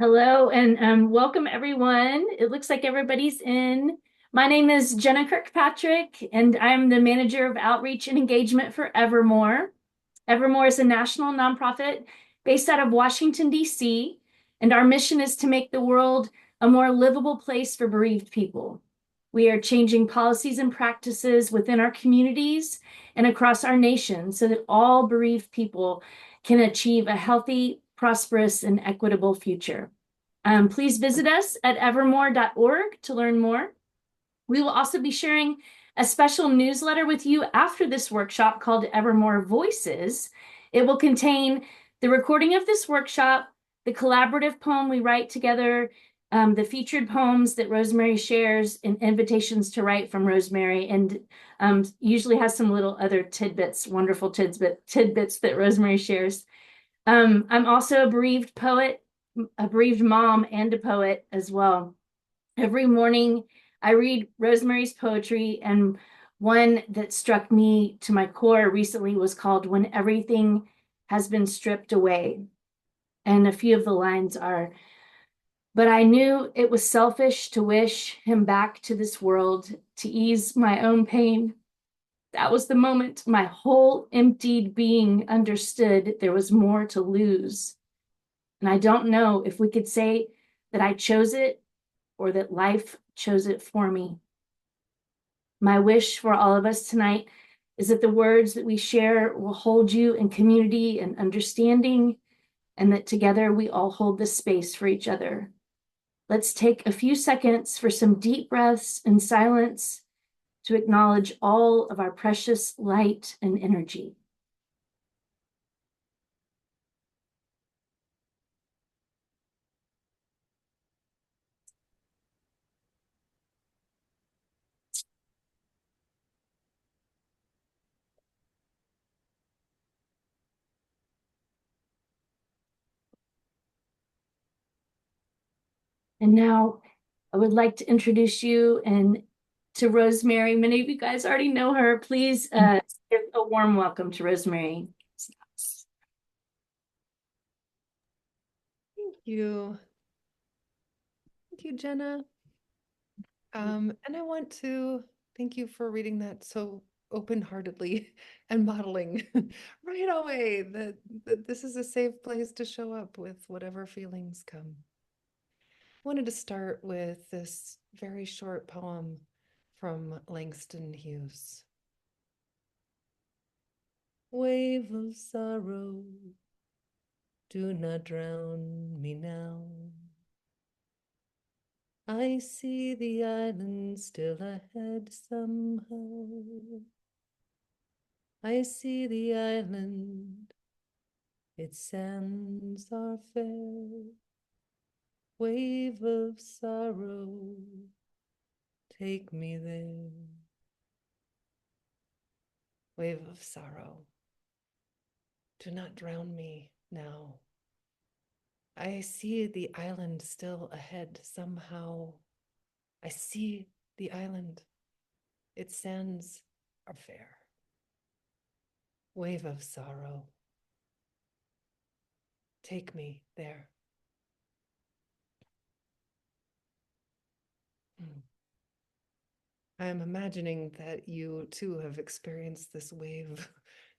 Hello and welcome everyone. It looks like everybody's in. My name is Jenna Kirkpatrick, and I'm the manager of outreach and engagement for Evermore. Evermore is a national nonprofit based out of Washington, D.C., and our mission is to make the world a more livable place for bereaved people. We are changing policies and practices within our communities and across our nation so that all bereaved people can achieve a healthy, prosperous, and equitable future. Please visit us at evermore.org to learn more. We will also be sharing a special newsletter with you after this workshop called Evermore Voices. It will contain the recording of this workshop, the collaborative poem we write together, the featured poems that Rosemerry shares, and invitations to write from Rosemerry, and usually has some little other tidbits, wonderful tidbits that Rosemerry shares. I'm also a bereaved poet, a bereaved mom, and a poet as well. Every morning, I read Rosemary's poetry, and one that struck me to my core recently was called When Everything Has Been Stripped Away. And a few of the lines are, but I knew it was selfish to wish him back to this world to ease my own pain. That was the moment my whole emptied being understood there was more to lose. And I don't know if we could say that I chose it or that life chose it for me. My wish for all of us tonight is that the words that we share will hold you in community and understanding, and that together we all hold this space for each other. Let's take a few seconds for some deep breaths in silence to acknowledge all of our precious light and energy. And now I would like to introduce you and to Rosemerry. Many of you guys already know her. Please give a warm welcome to Rosemerry. Thank you. Thank you, Jenna. And I want to thank you for reading that so open-heartedly and modeling right away that this is a safe place to show up with whatever feelings come. I wanted to start with this very short poem from Langston Hughes. Wave of sorrow, do not drown me now. I see the island still ahead somehow. I see the island, its sands are fair. Wave of sorrow, take me there. Wave of sorrow, do not drown me now. I see the island still ahead somehow. I see the island, its sands are fair. Wave of sorrow, take me there. I am imagining that you too have experienced this wave,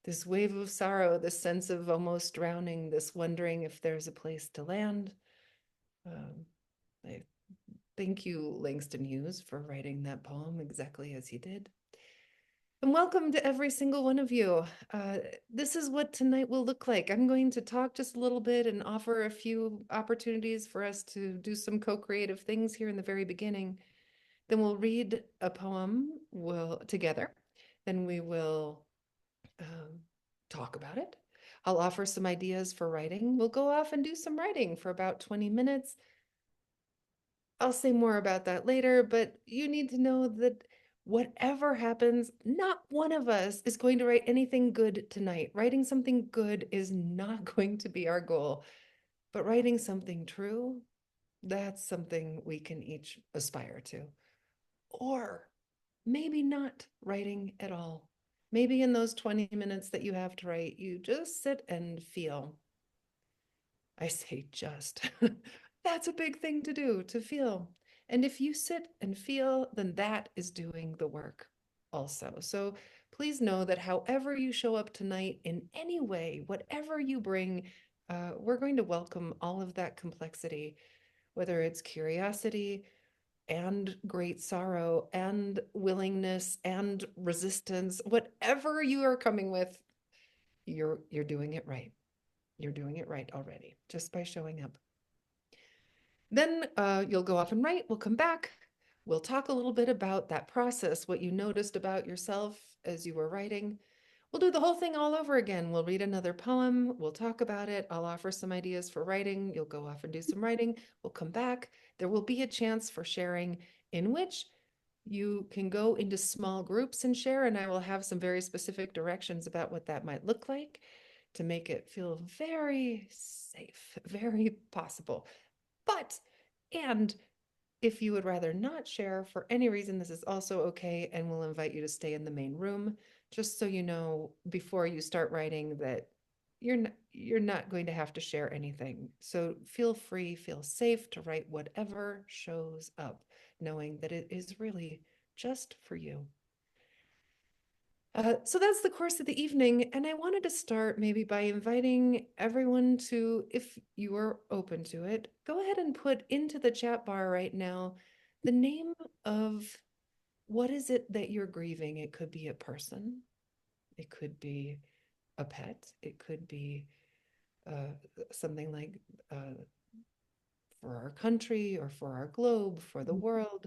this wave of sorrow, this sense of almost drowning, this wondering if there's a place to land. I thank you, Langston Hughes, for writing that poem exactly as he did. And welcome to every single one of you. This is what tonight will look like. I'm going to talk just a little bit and offer a few opportunities for us to do some co-creative things here in the very beginning. Then we'll read a poem together. Then we will talk about it. I'll offer some ideas for writing. We'll go off and do some writing for about 20 minutes. I'll say more about that later, but you need to know that whatever happens, not one of us is going to write anything good tonight. Writing something good is not going to be our goal, but writing something true, that's something we can each aspire to. Or maybe not writing at all. Maybe in those 20 minutes that you have to write, you just sit and feel. I say just. That's a big thing to do, to feel. And if you sit and feel, then that is doing the work also. So please know that however you show up tonight in any way, whatever you bring, we're going to welcome all of that complexity, whether it's curiosity and great sorrow and willingness and resistance, whatever you are coming with, you're doing it right. You're doing it right already just by showing up. Then you'll go off and write. We'll come back. We'll talk a little bit about that process, what you noticed about yourself as you were writing. We'll do the whole thing all over again. We'll read another poem. We'll talk about it. I'll offer some ideas for writing. You'll go off and do some writing. We'll come back. There will be a chance for sharing in which you can go into small groups and share, and I will have some very specific directions about what that might look like to make it feel very safe, very possible. But, and if you would rather not share for any reason, this is also okay, and we'll invite you to stay in the main room, just so you know before you start writing that you're not going to have to share anything. So feel free, feel safe to write whatever shows up, knowing that it is really just for you. So that's the course of the evening, and I wanted to start maybe by inviting everyone to, if you are open to it, go ahead and put into the chat bar right now the name of what is it that you're grieving. It could be a person, it could be a pet, it could be uh, something like for our country or for our globe, for the world.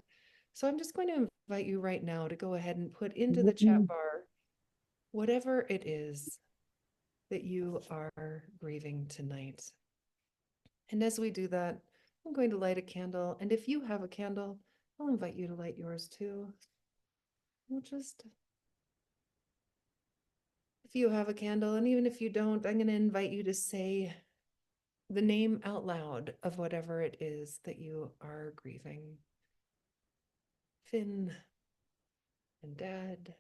So I'm just going to invite you right now to go ahead and put into the chat bar whatever it is that you are grieving tonight. And as we do that, I'm going to light a candle. And if you have a candle, I'll invite you to light yours too. We'll just, if you have a candle, and even if you don't, I'm going to invite you to say the name out loud of whatever it is that you are grieving. Finn and Dad,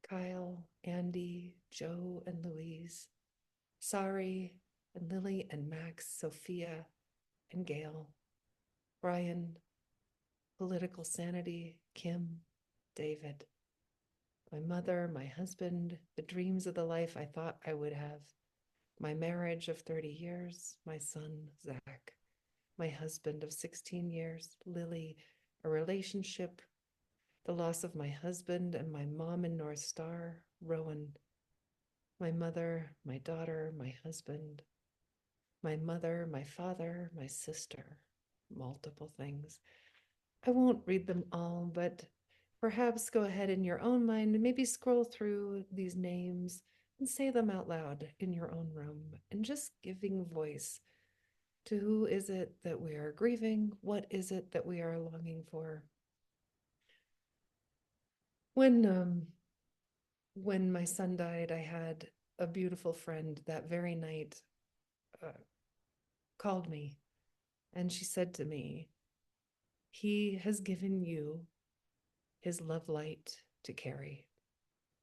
Kyle, Andy, Joe and Louise, Sari and Lily and Max, Sophia and Gail, Brian, political sanity, Kim, David, my mother, my husband, the dreams of the life I thought I would have, my marriage of 30 years, my son, Zach, my husband of 16 years, Lily, a relationship, the loss of my husband and my mom in North Star, Rowan, my mother, my daughter, my husband, my mother, my father, my sister, multiple things. I won't read them all, but perhaps go ahead in your own mind and maybe scroll through these names and say them out loud in your own room and just giving voice to who is it that we are grieving? What is it that we are longing for? When my son died, I had a beautiful friend that very night uh, called me, and she said to me, "He has given you his love light to carry."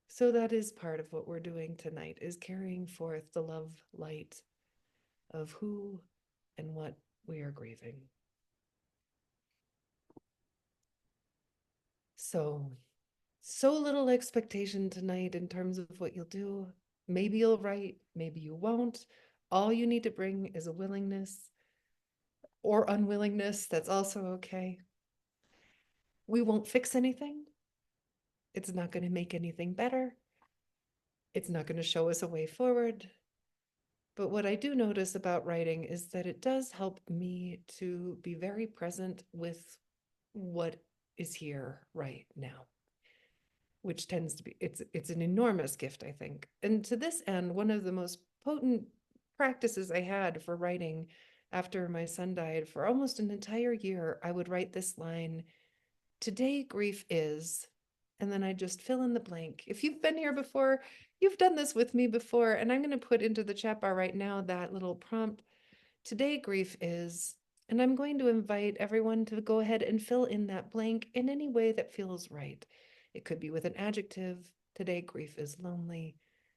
So that is part of what we're doing tonight, is carrying forth the love light of who and what we are grieving. So little expectation tonight in terms of what you'll do. Maybe you'll write, maybe you won't. All you need to bring is a willingness or unwillingness. That's also okay. We won't fix anything. It's not going to make anything better. It's not going to show us a way forward. But what I do notice about writing is that it does help me to be very present with what is here right now, which tends to be, it's an enormous gift, I think. And to this end, one of the most potent practices I had for writing after my son died for almost an entire year, I would write this line, "Today grief is," and then I just fill in the blank. If you've been here before, you've done this with me before, and I'm going to put into the chat bar right now that little prompt. Today grief is, and I'm going to invite everyone to go ahead and fill in that blank in any way that feels right. It could be with an adjective. Today grief is lonely.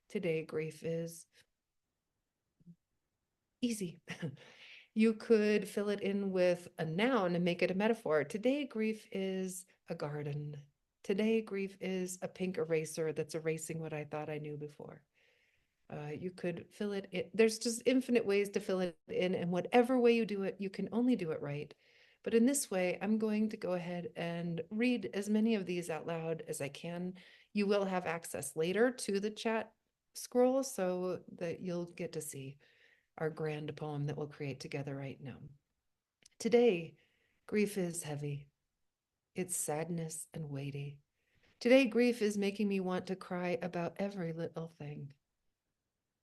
Today grief is easy. You could fill it in with a noun and make it a metaphor. Today, grief is a garden. Today, grief is a pink eraser that's erasing what I thought I knew before. You could fill it in. There's just infinite ways to fill it in, and whatever way you do it, you can only do it right. But in this way, I'm going to go ahead and read as many of these out loud as I can. You will have access later to the chat scroll so that you'll get to see our grand poem that we'll create together right now. Today, grief is heavy. It's sadness and weighty. Today, grief is making me want to cry about every little thing.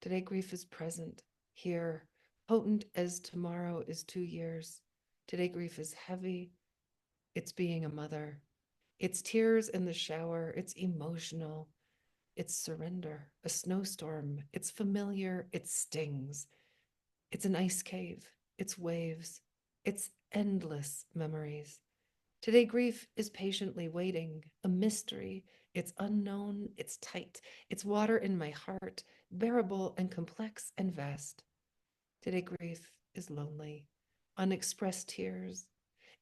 Today, grief is present, here, potent as tomorrow is 2 years. Today, grief is heavy. It's being a mother. It's tears in the shower. It's emotional. It's surrender, a snowstorm. It's familiar. It stings. It's an ice cave. It's waves. It's endless memories. Today, grief is patiently waiting, a mystery. It's unknown, it's tight, it's water in my heart, bearable and complex and vast. Today, grief is lonely, unexpressed tears.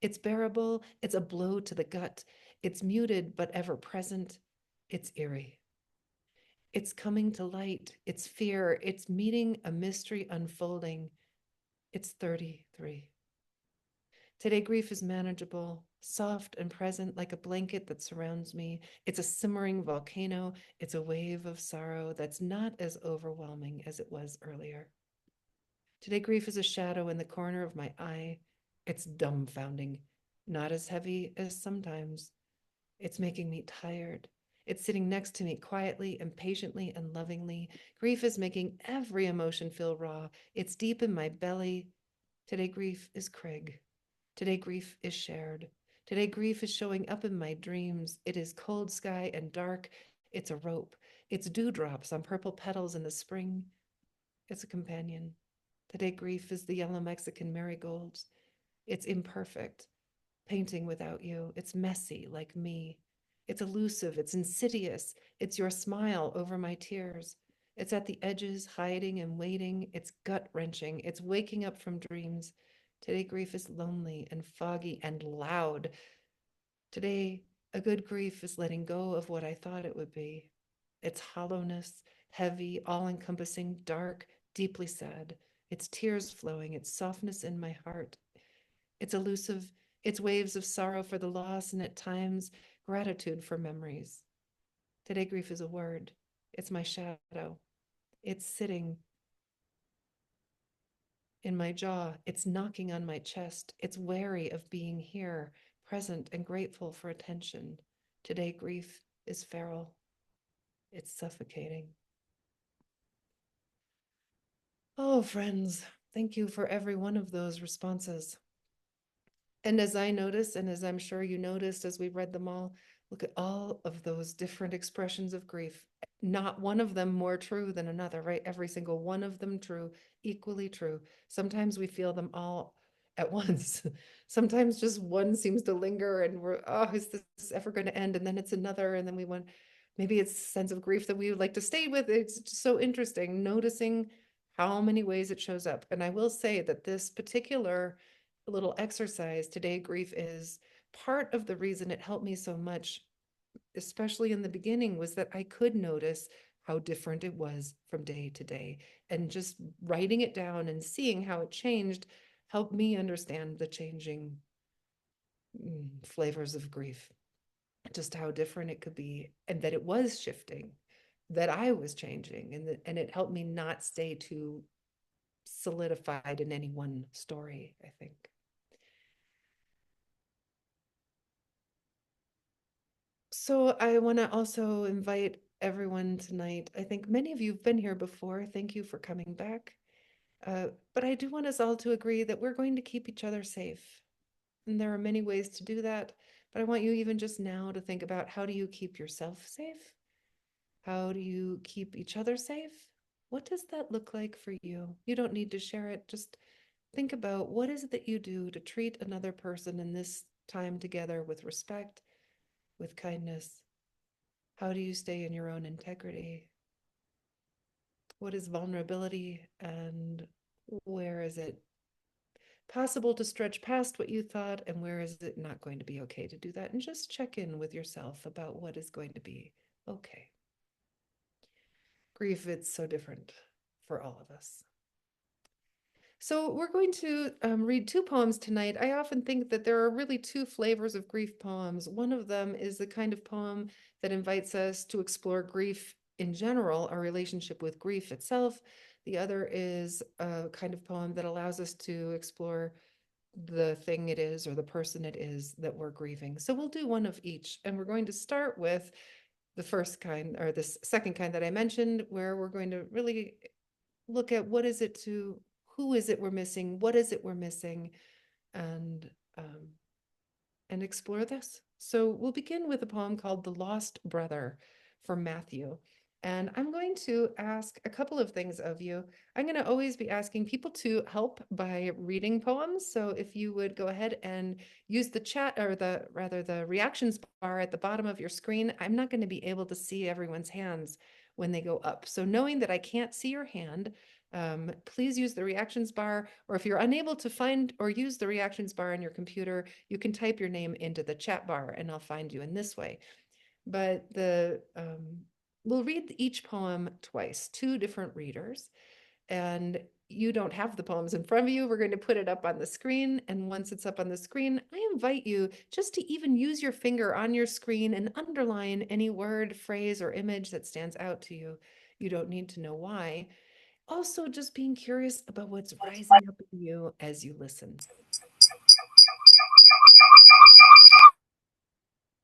It's bearable, it's a blow to the gut, it's muted but ever present, it's eerie. It's coming to light, it's fear, it's meeting a mystery unfolding. It's 33. Today, grief is manageable, soft and present like a blanket that surrounds me. It's a simmering volcano. It's a wave of sorrow that's not as overwhelming as it was earlier. Today, grief is a shadow in the corner of my eye. It's dumbfounding, not as heavy as sometimes. It's making me tired. It's sitting next to me quietly and patiently and lovingly. Grief is making every emotion feel raw. It's deep in my belly. Today, grief is Craig. Today, grief is shared. Today, grief is showing up in my dreams. It is cold sky and dark. It's a rope. It's dewdrops on purple petals in the spring. It's a companion. Today, grief is the yellow Mexican marigolds. It's imperfect, painting without you. It's messy, like me. It's elusive. It's insidious. It's your smile over my tears. It's at the edges, hiding and waiting. It's gut wrenching. It's waking up from dreams. Today, grief is lonely and foggy and loud. Today, a good grief is letting go of what I thought it would be. It's hollowness, heavy, all encompassing, dark, deeply sad. It's tears flowing, it's softness in my heart. It's elusive, it's waves of sorrow for the loss, and at times, gratitude for memories. Today, grief is a word. It's my shadow. It's sitting in my jaw. It's knocking on my chest. It's wary of being here, present and grateful for attention. Today, grief is feral. It's suffocating. Oh, friends, thank you for every one of those responses. And as I noticed, and as I'm sure you noticed as we read them all, look at all of those different expressions of grief. Not one of them more true than another, right? Every single one of them true, equally true. Sometimes we feel them all at once. Sometimes just one seems to linger and we're, oh, is this ever going to end? And then it's another. And then we want, maybe it's a sense of grief that we would like to stay with. It's just so interesting noticing how many ways it shows up. And I will say that this particular little exercise today, grief is part of the reason it helped me so much, especially in the beginning, was that I could notice how different it was from day to day. And just writing it down and seeing how it changed helped me understand the changing flavors of grief, just how different it could be, and that it was shifting, that I was changing, and it helped me not stay too solidified in any one story, I think. So I want to also invite everyone tonight. I think many of you have been here before. Thank you for coming back. But I do want us all to agree that we're going to keep each other safe. And there are many ways to do that. But I want you even just now to think about, how do you keep yourself safe? How do you keep each other safe? What does that look like for you? You don't need to share it. Just think about, what is it that you do to treat another person in this time together with respect, with kindness? How do you stay in your own integrity? What is vulnerability, and where is it? possible to stretch past what you thought, and where is it not going to be okay to do that? And just check in with yourself about what is going to be okay. Grief, it's so different for all of us. So we're going to read two poems tonight. I often think that there are really two flavors of grief poems. One of them is the kind of poem that invites us to explore grief in general, our relationship with grief itself. The other is a kind of poem that allows us to explore the thing it is or the person it is that we're grieving. So we'll do one of each. And we're going to start with the first kind, or the second kind that I mentioned, where we're going to really look at what is it to, who is it we're missing, what is it we're missing, and um, and explore this. So we'll begin with a poem called The Lost Brother from Matthew. And I'm going to ask a couple of things of you. I'm going to always be asking people to help by reading poems. So if you would go ahead and use the chat, or the reactions bar at the bottom of your screen. I'm not going to be able to see everyone's hands when they go up. So knowing that I can't see your hand, please use the reactions bar, or if you're unable to find or use the reactions bar on your computer, you can type your name into the chat bar and I'll find you in this way. But we'll read each poem twice, two different readers, and you don't have the poems in front of you. We're going to put it up on the screen. And once it's up on the screen, I invite you just to even use your finger on your screen and underline any word, phrase, or image that stands out to you. You don't need to know why. Also, just being curious about what's rising up in you as you listen.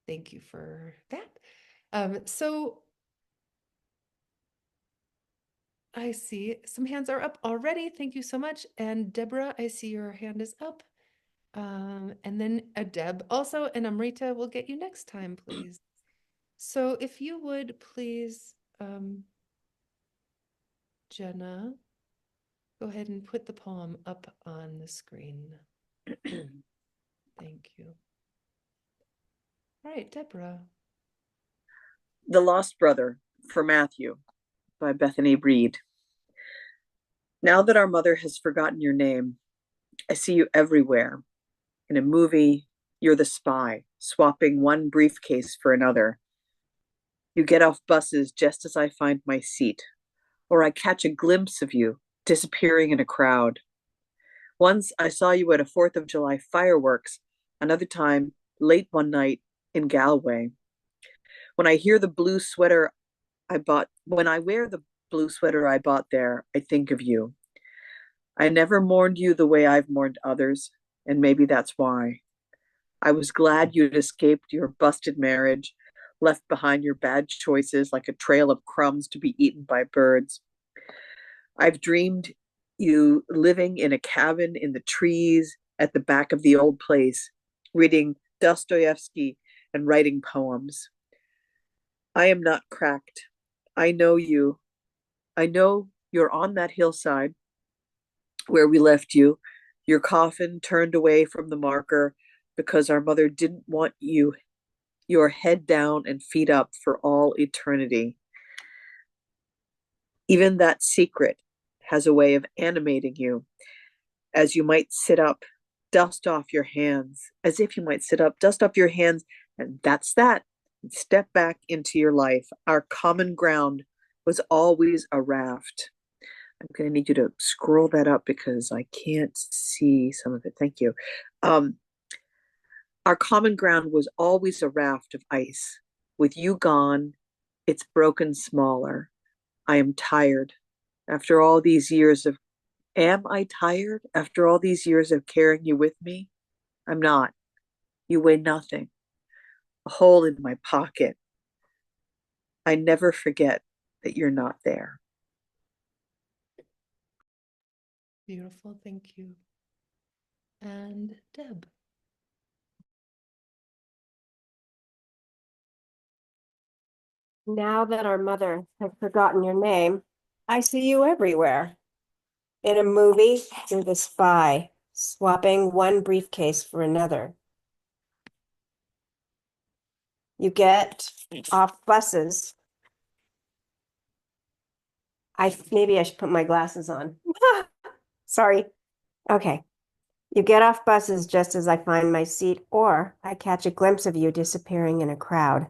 Thank you for that. So I see some hands are up already. Thank you so much. And Deborah, I see your hand is up. And then Deb also, and Amrita will get you next time, please. So if you would please, Jenna, go ahead and put the poem up on the screen. Thank you. All right, Deborah. The Lost Brother for Matthew by Bethany Reed. Now that our mother has forgotten your name, I see you everywhere. In a movie, you're the spy, swapping one briefcase for another. You get off buses just as I find my seat, or I catch a glimpse of you disappearing in a crowd. Once I saw you at a 4th of July fireworks, another time, late one night in Galway. When I wear the blue sweater I bought there, I think of you. I never mourned you the way I've mourned others, and maybe that's why. I was glad you'd escaped your busted marriage, left behind your bad choices like a trail of crumbs to be eaten by birds. I've dreamed you living in a cabin in the trees at the back of the old place, reading Dostoevsky and writing poems. I am not cracked. I know you. I know you're on that hillside where we left you, your coffin turned away from the marker because our mother didn't want you, your head down and feet up for all eternity. Even that secret has a way of animating you as you might sit up, dust off your hands, as if you might sit up, dust off your hands, and that's that. Step back into your life. Our common ground was always a raft. I'm going to need you to scroll that up because I can't see some of it. Thank you. Our common ground was always a raft of ice. With you gone, it's broken smaller. I am tired. After all these years of, am I tired? After all these years of carrying you with me? I'm not. You weigh nothing. A hole in my pocket. I never forget that you're not there. Beautiful, thank you. And Deb. Now that our mother has forgotten your name, I see you everywhere. In a movie, you're the spy, swapping one briefcase for another. You get off buses. Maybe I should put my glasses on. Sorry. Okay. You get off buses just as I find my seat, or I catch a glimpse of you disappearing in a crowd.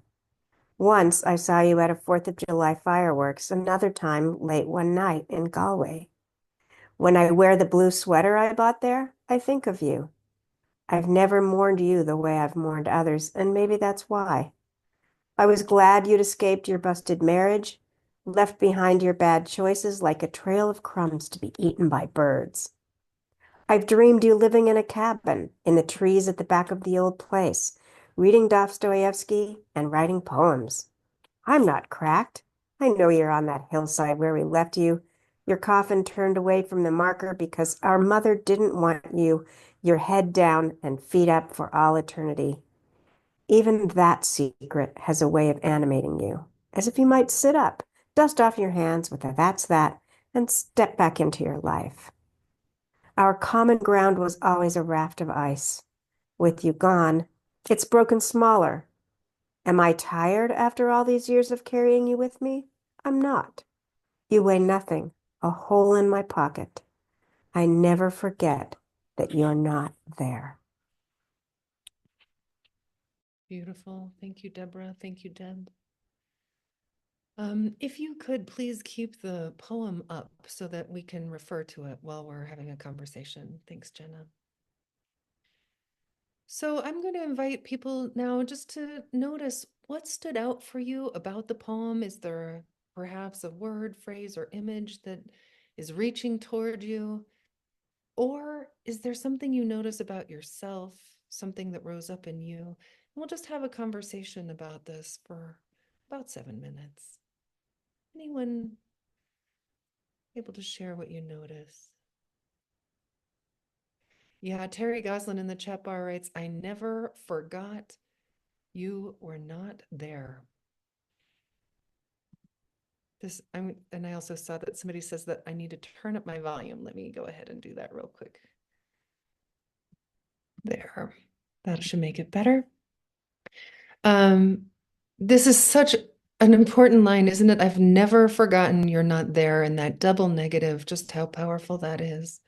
Once I saw you at a 4th of July fireworks, another time late one night in Galway. When I wear the blue sweater I bought there, I think of you. I've never mourned you the way I've mourned others, and maybe that's why. I was glad you'd escaped your busted marriage, left behind your bad choices like a trail of crumbs to be eaten by birds. I've dreamed you living in a cabin in the trees at the back of the old place, reading Dostoevsky and writing poems. I'm not cracked. I know you're on that hillside where we left you, your coffin turned away from the marker because our mother didn't want you, your head down and feet up for all eternity. Even that secret has a way of animating you, as if you might sit up, dust off your hands with a that's that, and step back into your life. Our common ground was always a raft of ice. With you gone, it's broken smaller. Am I tired after all these years of carrying you with me? I'm not. You weigh nothing, a hole in my pocket. I never forget that you're not there. Beautiful. Thank you, Deborah. Thank you, Deb. If you could please keep the poem up so that we can refer to it while we're having a conversation. Thanks, Jenna. So I'm going to invite people now just to notice what stood out for you about the poem. Is there perhaps a word, phrase, or image that is reaching toward you? Or is there something you notice about yourself, something that rose up in you? And we'll just have a conversation about this for about 7 minutes. Anyone able to share what you notice? Yeah, Terry Goslin in the chat bar writes, I never forgot you were not there. And I also saw that somebody says that I need to turn up my volume. Let me go ahead and do that real quick. There, that should make it better. This is such an important line, isn't it? I've never forgotten you're not there, and that double negative, just how powerful that is.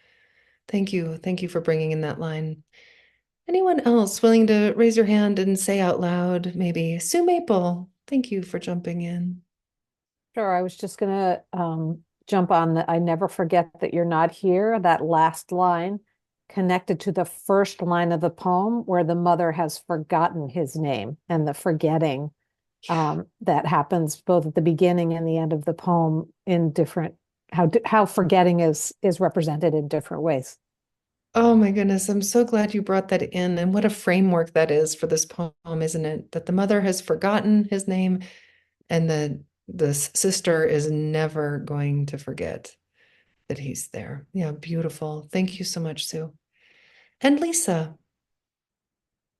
Thank you. Thank you for bringing in that line. Anyone else willing to raise your hand and say out loud, maybe Sue Maple, thank you for jumping in. Sure, I was just gonna jump on the I never forget that you're not here, that last line connected to the first line of the poem where the mother has forgotten his name, and the forgetting that happens both at the beginning and the end of the poem in different how forgetting is represented in different ways. Oh my goodness, I'm so glad you brought that in. And what a framework that is for this poem, isn't it? That the mother has forgotten his name and the sister is never going to forget that he's there. Yeah, beautiful. Thank you so much, Sue. And Lisa.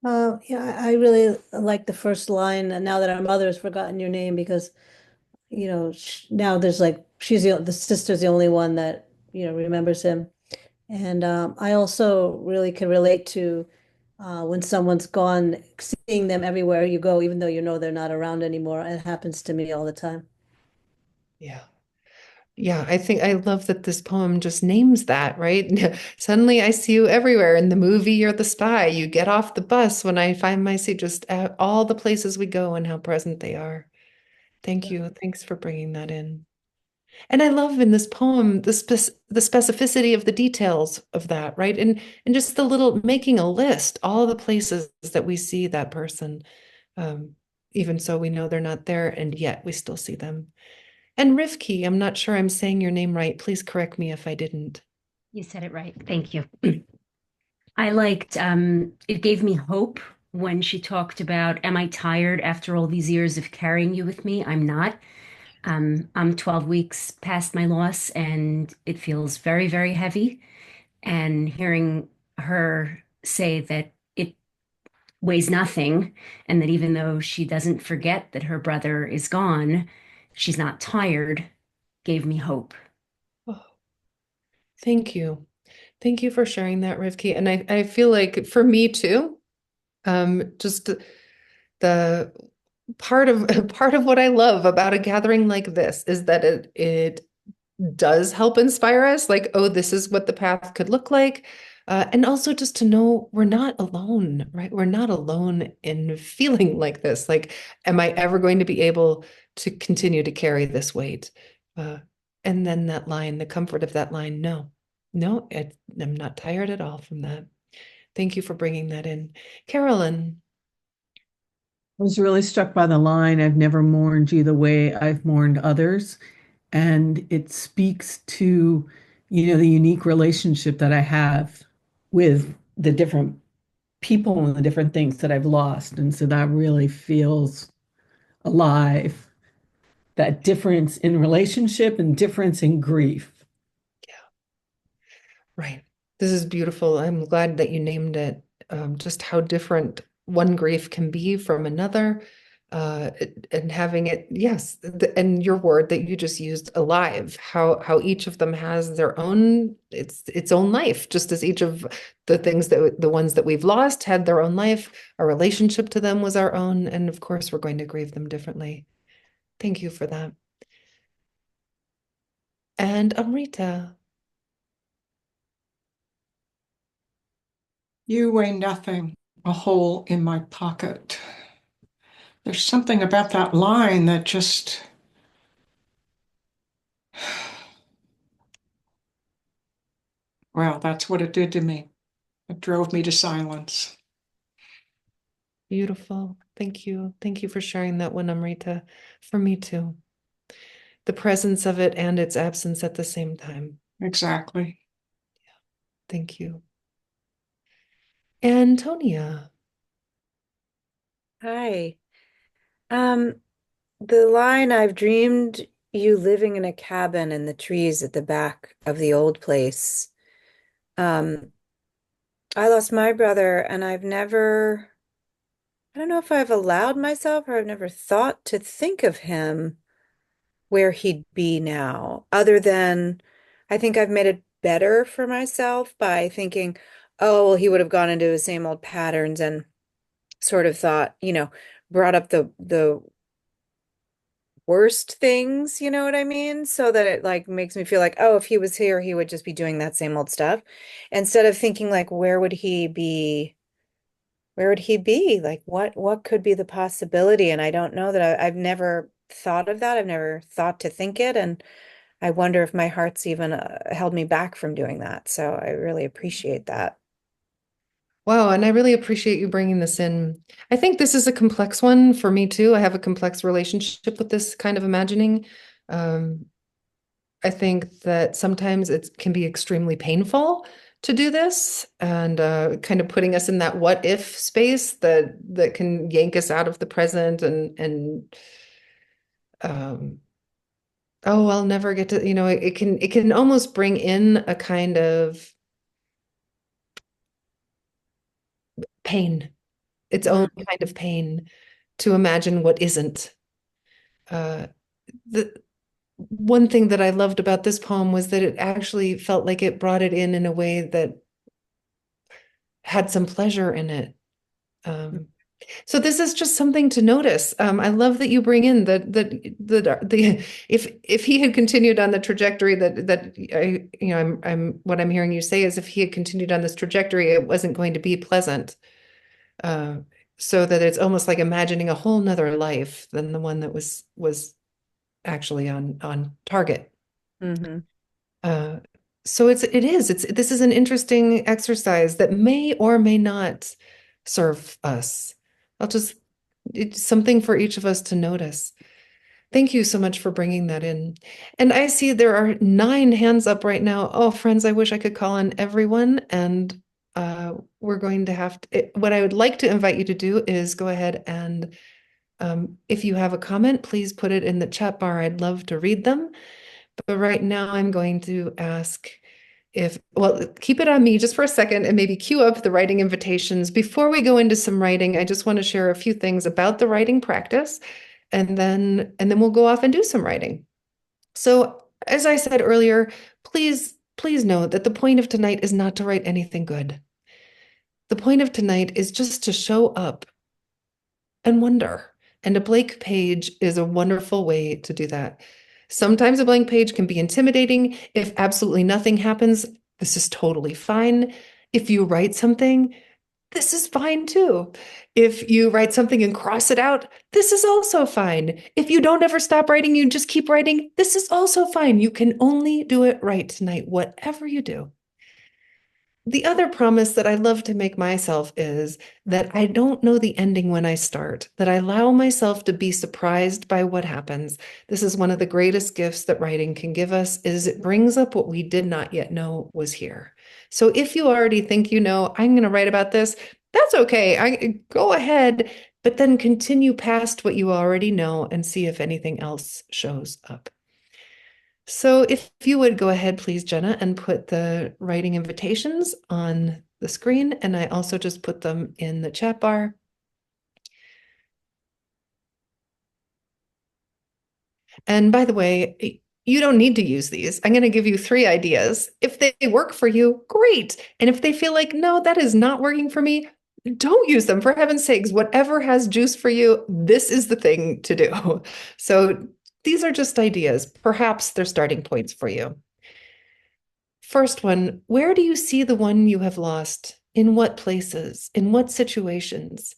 Yeah, I really like the first line. And now that our mother has forgotten your name, because now there's like the sister's the only one that remembers him. And I also really can relate to when someone's gone, seeing them everywhere you go, even though you know they're not around anymore. It happens to me all the time. Yeah. Yeah, I think I love that this poem just names that, right? Suddenly I see you everywhere. In the movie, you're the spy. You get off the bus when I find my seat, just at all the places we go and how present they are. Thank you. Thanks for bringing that in. And I love in this poem the specificity of the details of that, right? And just the little making a list, all the places that we see that person. Even so, we know they're not there, and yet we still see them. And Rivki, I'm not sure I'm saying your name right. Please correct me if I didn't. You said it right. Thank you. I liked it gave me hope when she talked about, am I tired after all these years of carrying you with me? I'm not. I'm 12 weeks past my loss and it feels very, very heavy. And hearing her say that it weighs nothing and that even though she doesn't forget that her brother is gone, she's not tired, gave me hope. Oh, thank you. Thank you for sharing that, Rivki. And I feel like for me too, just the part of what I love about a gathering like this is that it does help inspire us, like, oh, this is what the path could look like. And also just to know we're not alone, right? We're not alone in feeling like this. Like, am I ever going to be able to continue to carry this weight? And then that line, the comfort of that line, no, no, I'm not tired at all from that. Thank you for bringing that in. Carolyn. I was really struck by the line, I've never mourned you the way I've mourned others. And it speaks to, the unique relationship that I have with the different people and the different things that I've lost. And so that really feels alive, that difference in relationship and difference in grief. Right. This is beautiful. I'm glad that you named it. Just how different one grief can be from another. And having it, yes, and your word that you just used, alive, how each of them has their own, its own life, just as each of the things the ones that we've lost had their own life, our relationship to them was our own, and of course we're going to grieve them differently. Thank you for that. And Amrita. You weigh nothing, a hole in my pocket. There's something about that line that just, well, that's what it did to me. It drove me to silence. Beautiful. Thank you. Thank you for sharing that one, Amrita. For me too. The presence of it and its absence at the same time. Exactly. Thank you. Antonia. Hi. Um, the line, I've dreamed you living in a cabin in the trees at the back of the old place. Um, I lost my brother and I don't know if I've allowed myself or I've never thought to think of him where he'd be now, other than I think I've made it better for myself by thinking, oh, well, he would have gone into the same old patterns and sort of thought, brought up the worst things, you know what I mean? So that it like makes me feel like, oh, if he was here, he would just be doing that same old stuff. Instead of thinking like, where would he be? Where would he be? Like what could be the possibility? And I don't know that I've never thought of that. I've never thought to think it. And I wonder if my heart's even held me back from doing that. So I really appreciate that. Wow, and I really appreciate you bringing this in. I think this is a complex one for me too. I have a complex relationship with this kind of imagining. Um, I think that sometimes it can be extremely painful to do this and kind of putting us in that what if space that can yank us out of the present and um, oh, I'll never get to, it can almost bring in a kind of pain, its own kind of pain to imagine what isn't. The one thing that I loved about this poem was that it actually felt like it brought it in a way that had some pleasure in it. So this is just something to notice. I love that you bring in the if he had continued on the trajectory that I'm what I'm hearing you say is if he had continued on this trajectory, it wasn't going to be pleasant. So that it's almost like imagining a whole nother life than the one that was actually on target. Mm-hmm. So this is an interesting exercise that may or may not serve us. It's something for each of us to notice. Thank you so much for bringing that in. And I see there are 9 hands up right now. Oh, friends, I wish I could call on everyone. And we're going to have to, what I would like to invite you to do is go ahead and if you have a comment, please put it in the chat bar. I'd love to read them. But right now I'm going to ask keep it on me just for a second and maybe queue up the writing invitations. Before we go into some writing, I just want to share a few things about the writing practice, and then we'll go off and do some writing. So, as I said earlier, please know that the point of tonight is not to write anything good. The point of tonight is just to show up and wonder. And a blank page is a wonderful way to do that. Sometimes a blank page can be intimidating. If absolutely nothing happens, this is totally fine. If you write something, this is fine too. If you write something and cross it out, this is also fine. If you don't ever stop writing, you just keep writing, this is also fine. You can only do it right tonight, whatever you do. The other promise that I love to make myself is that I don't know the ending when I start, that I allow myself to be surprised by what happens. This is one of the greatest gifts that writing can give us, is it brings up what we did not yet know was here. So if you already think you know, I'm going to write about this, that's okay. I go ahead, but then continue past what you already know and see if anything else shows up. So if you would go ahead, please, Jenna, and put the writing invitations on the screen, and I also just put them in the chat bar. And by the way, you don't need to use these. I'm going to give you 3 ideas. If they work for you, great. And if they feel like, no, that is not working for me, don't use them. For heaven's sakes, whatever has juice for you, this is the thing to do. So these are just ideas. Perhaps they're starting points for you. First one, where do you see the one you have lost? In what places? In what situations?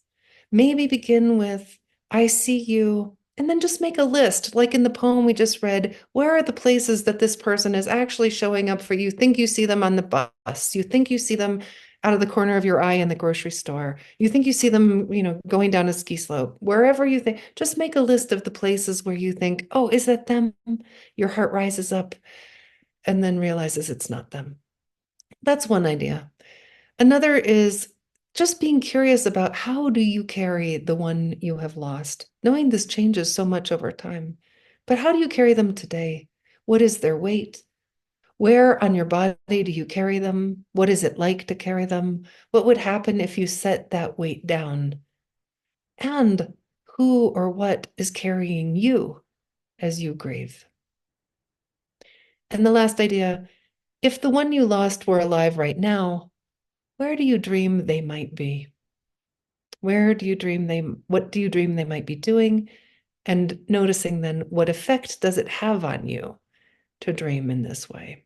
Maybe begin with, I see you, and then just make a list. Like in the poem we just read, where are the places that this person is actually showing up for you? You think you see them on the bus. You think you see them out of the corner of your eye in the grocery store. You think you see them, going down a ski slope. Wherever you think, just make a list of the places where you think, oh, is that them? Your heart rises up and then realizes it's not them. That's one idea. Another is just being curious about, how do you carry the one you have lost? Knowing this changes so much over time, but how do you carry them today? What is their weight? Where on your body do you carry them? What is it like to carry them? What would happen if you set that weight down? And who or what is carrying you as you grieve? And the last idea, if the one you lost were alive right now, where do you dream they might be? What do you dream they might be doing? And noticing then, what effect does it have on you to dream in this way?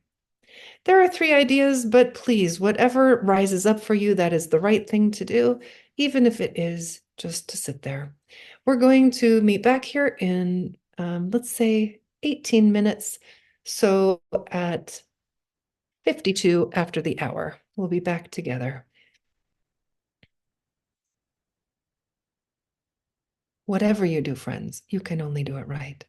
There are 3 ideas, but please, whatever rises up for you, that is the right thing to do, even if it is just to sit there. We're going to meet back here in, let's say, 18 minutes. So at 52 after the hour, we'll be back together. Whatever you do, friends, you can only do it right.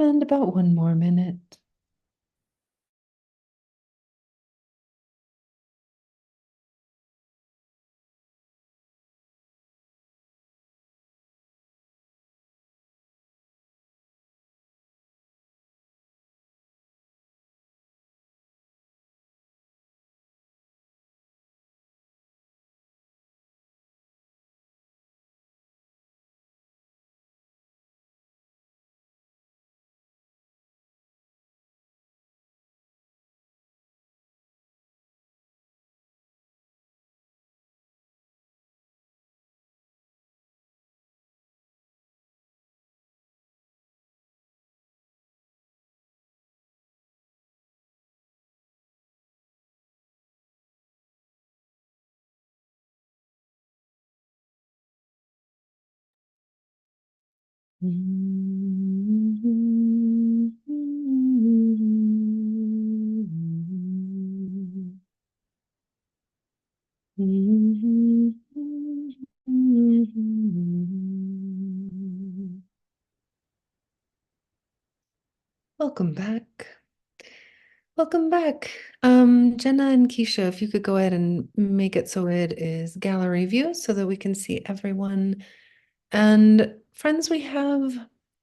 And about 1 more minute. Welcome back. Welcome back. Jenna and Keisha, if you could go ahead and make it so it is gallery view so that we can see everyone. And friends, we have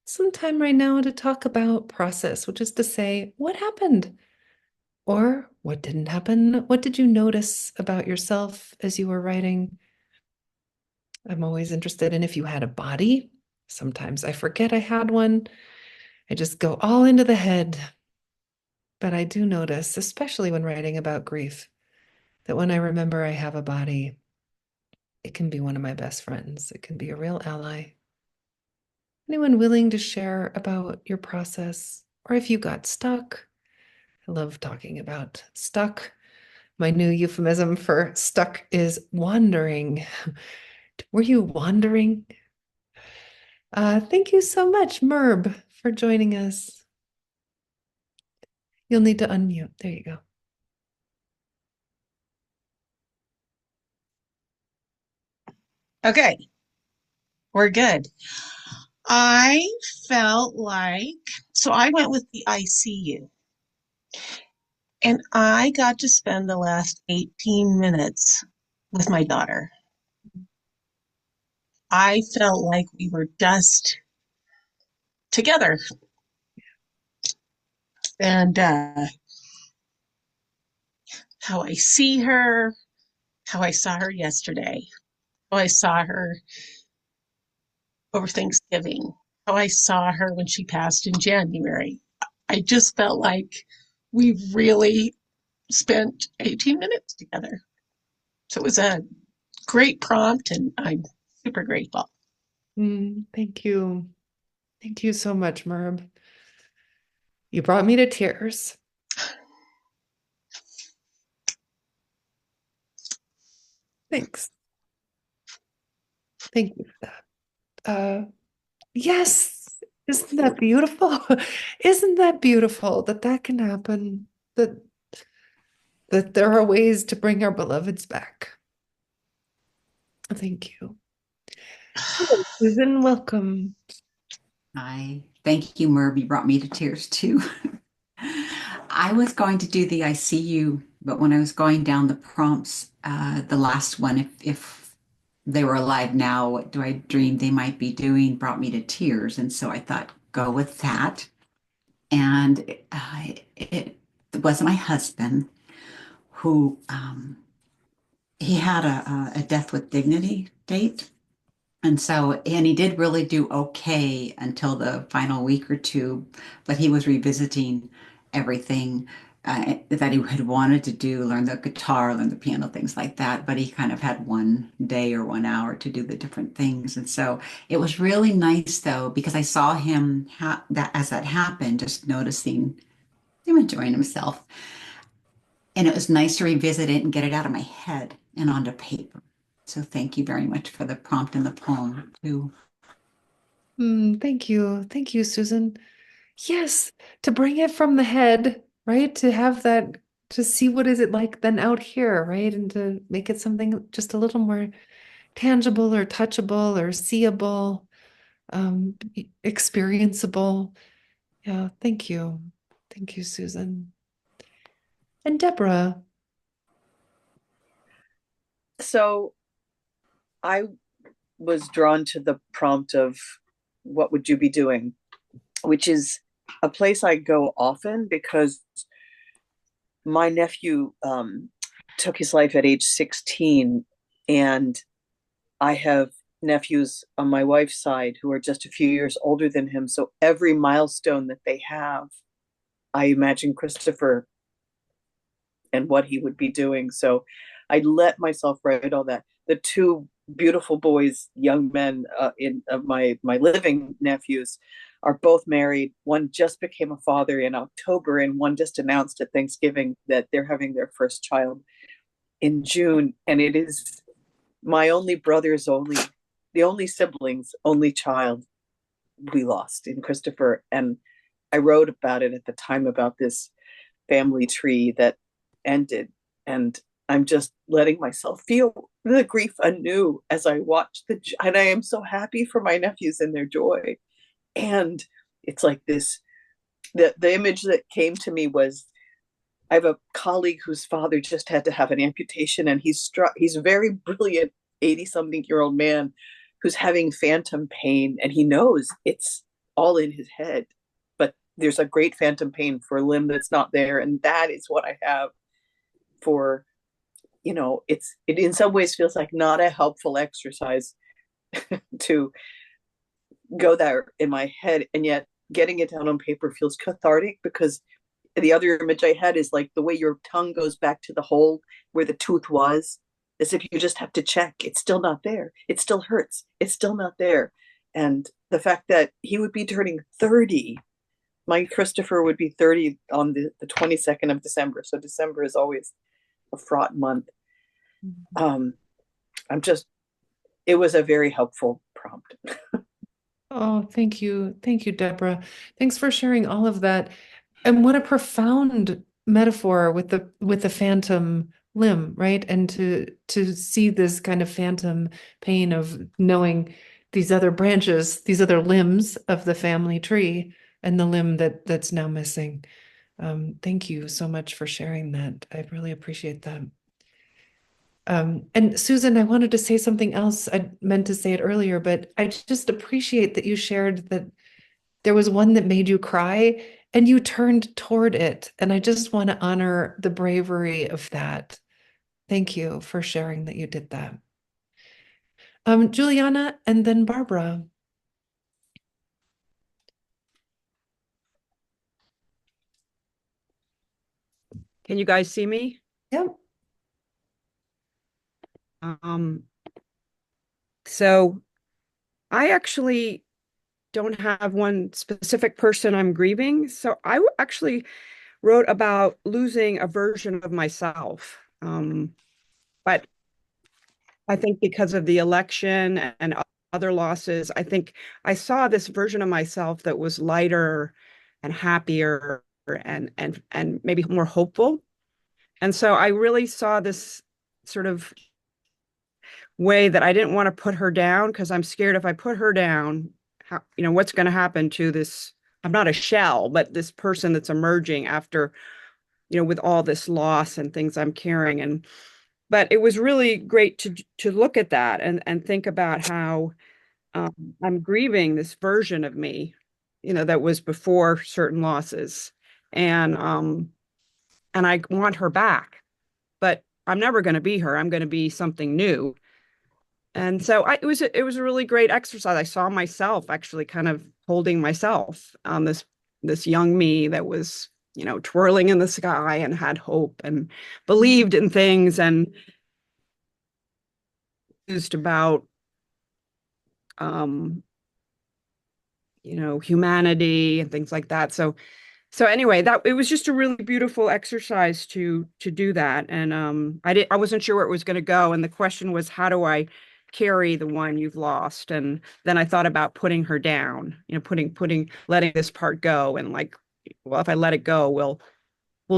some time right now to talk about process, which is to say, what happened? Or what didn't happen? What did you notice about yourself as you were writing? I'm always interested in if you had a body. Sometimes I forget I had one. I just go all into the head. But I do notice, especially when writing about grief, that when I remember I have a body, it can be one of my best friends. It can be a real ally. Anyone willing to share about your process or if you got stuck? I love talking about stuck. My new euphemism for stuck is wandering. Were you wandering? Thank you so much, Merb, for joining us. You'll need to unmute. There you go. Okay, we're good. I felt like, so I went with the ICU and I got to spend the last 18 minutes with my daughter. I felt like we were just together. And how I see her, how I saw her yesterday, how I saw her over Thanksgiving, how I saw her when she passed in January. I just felt like we really spent 18 minutes together. So it was a great prompt, and I'm super grateful. Thank you. Thank you so much, Merb. You brought me to tears. Thanks. Thank you for that. Yes, isn't that beautiful? Isn't that beautiful that that can happen? That there are ways to bring our beloveds back. Thank you. Hello, Susan, welcome. Hi, thank you, Merv. You brought me to tears too. I was going to do the I see you, but when I was going down the prompts, the last one, if they were alive now, what do I dream they might be doing, brought me to tears. And so I thought, go with that. And it was my husband who he had a death with dignity date. And so, and he did really do okay until the final week or two, but he was revisiting everything that he had wanted to do, learn the guitar, learn the piano, things like that. But he kind of had one day or 1 hour to do the different things. And so it was really nice though, because I saw him that as that happened, just noticing him enjoying himself. And it was nice to revisit it and get it out of my head and onto paper. So thank you very much for the prompt in the poem too. Thank you. Thank you, Susan. Yes, to bring it from the head, right? To have that, to see what is it like then out here, right? And to make it something just a little more tangible or touchable or seeable, experienceable. Yeah, thank you. Thank you, Susan. And Deborah. So I was drawn to the prompt of what would you be doing, which is a place I go often because my nephew took his life at age 16, and I have nephews on my wife's side who are just a few years older than him. So every milestone that they have, I imagine Christopher and what he would be doing. So I let myself write all that. The two beautiful boys, young men in of my living nephews, are both married. One just became a father in October, and one just announced at Thanksgiving that they're having their first child in June. And it is my only brother's the only siblings, only child we lost in Christopher. And I wrote about it at the time about this family tree that ended. And I'm just letting myself feel the grief anew as I watch and I am so happy for my nephews and their joy. And it's like this, the image that came to me was I have a colleague whose father just had to have an amputation, and he's a very brilliant 80 something year old man who's having phantom pain, and he knows it's all in his head, but there's a great phantom pain for a limb that's not there. And that is what I have for, it in some ways feels like not a helpful exercise to go there in my head, and yet getting it down on paper feels cathartic, because the other image I had is like the way your tongue goes back to the hole where the tooth was, as if you just have to check. It's still not there. It still hurts. It's still not there. And the fact that he would be turning 30, my Christopher would be 30 on the 22nd of December. So December is always a fraught month. I'm just, it was a very helpful prompt. Oh, thank you. Thank you, Deborah. Thanks for sharing all of that. And what a profound metaphor with the phantom limb, right? And to see this kind of phantom pain of knowing these other branches, these other limbs of the family tree, and the limb that's now missing. Thank you so much for sharing that. I really appreciate that. And Susan, I wanted to say something else. I meant to say it earlier, but I just appreciate that you shared that there was one that made you cry and you turned toward it. And I just want to honor the bravery of that. Thank you for sharing that you did that. Juliana and then Barbara. Can you guys see me? Yep. So I actually don't have one specific person I'm grieving. So I actually wrote about losing a version of myself. But I think because of the election and other losses, I think I saw this version of myself that was lighter and happier and maybe more hopeful. And so I really saw this sort of way that I didn't want to put her down, because I'm scared if I put her down, what's going to happen to this? I'm not a shell, but this person that's emerging after, with all this loss and things I'm carrying. But it was really great to look at that and think about how I'm grieving this version of me, that was before certain losses, and I want her back, but I'm never going to be her. I'm going to be something new. And so it was a really great exercise. I saw myself actually kind of holding myself on this young me that was, twirling in the sky and had hope and believed in things and used about humanity and things like that. So anyway, that it was just a really beautiful exercise to do that. And I wasn't sure where it was going to go. And the question was, how do I carry the one you've lost? And then I thought about putting her down, letting this part go. And like, well, if I let it go, will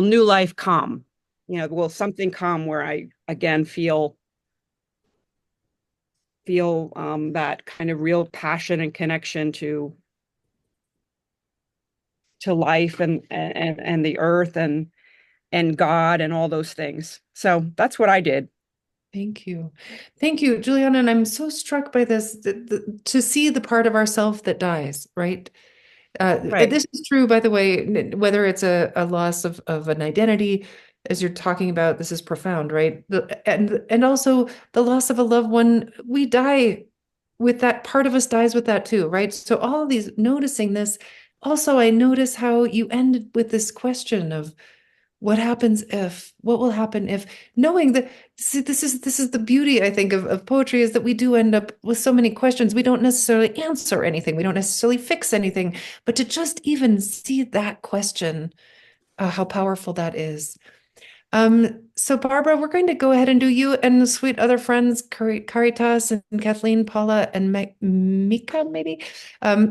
new life come? Will something come where I again feel that kind of real passion and connection to to life and the earth and God and all those things. So that's what I did. Thank you. Thank you, Juliana. And I'm so struck by this, to see the part of ourself that dies, right? Right. This is true, by the way, whether it's a loss of an identity, as you're talking about, this is profound, right? And also the loss of a loved one, we die with that, part of us dies with that too, right? So all of these, noticing this, also I notice how you ended with this question of what will happen if, knowing that, see, this is the beauty, I think, of poetry, is that we do end up with so many questions. We don't necessarily answer anything, we don't necessarily fix anything, but to just even see that question, how powerful that is. So Barbara, we're going to go ahead and do you and the sweet other friends, Caritas and Kathleen, Paula, and Mika, maybe.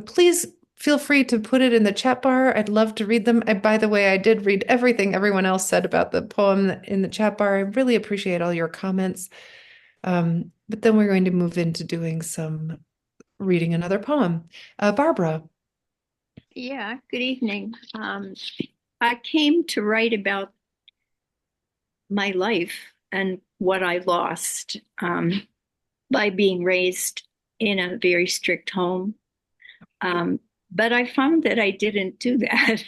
Please feel free to put it in the chat bar. I'd love to read them. By the way, I did read everything everyone else said about the poem in the chat bar. I really appreciate all your comments. But then we're going to move into doing some reading another poem. Barbara. Yeah, good evening. I came to write about my life and what I lost by being raised in a very strict home. But I found that I didn't do that.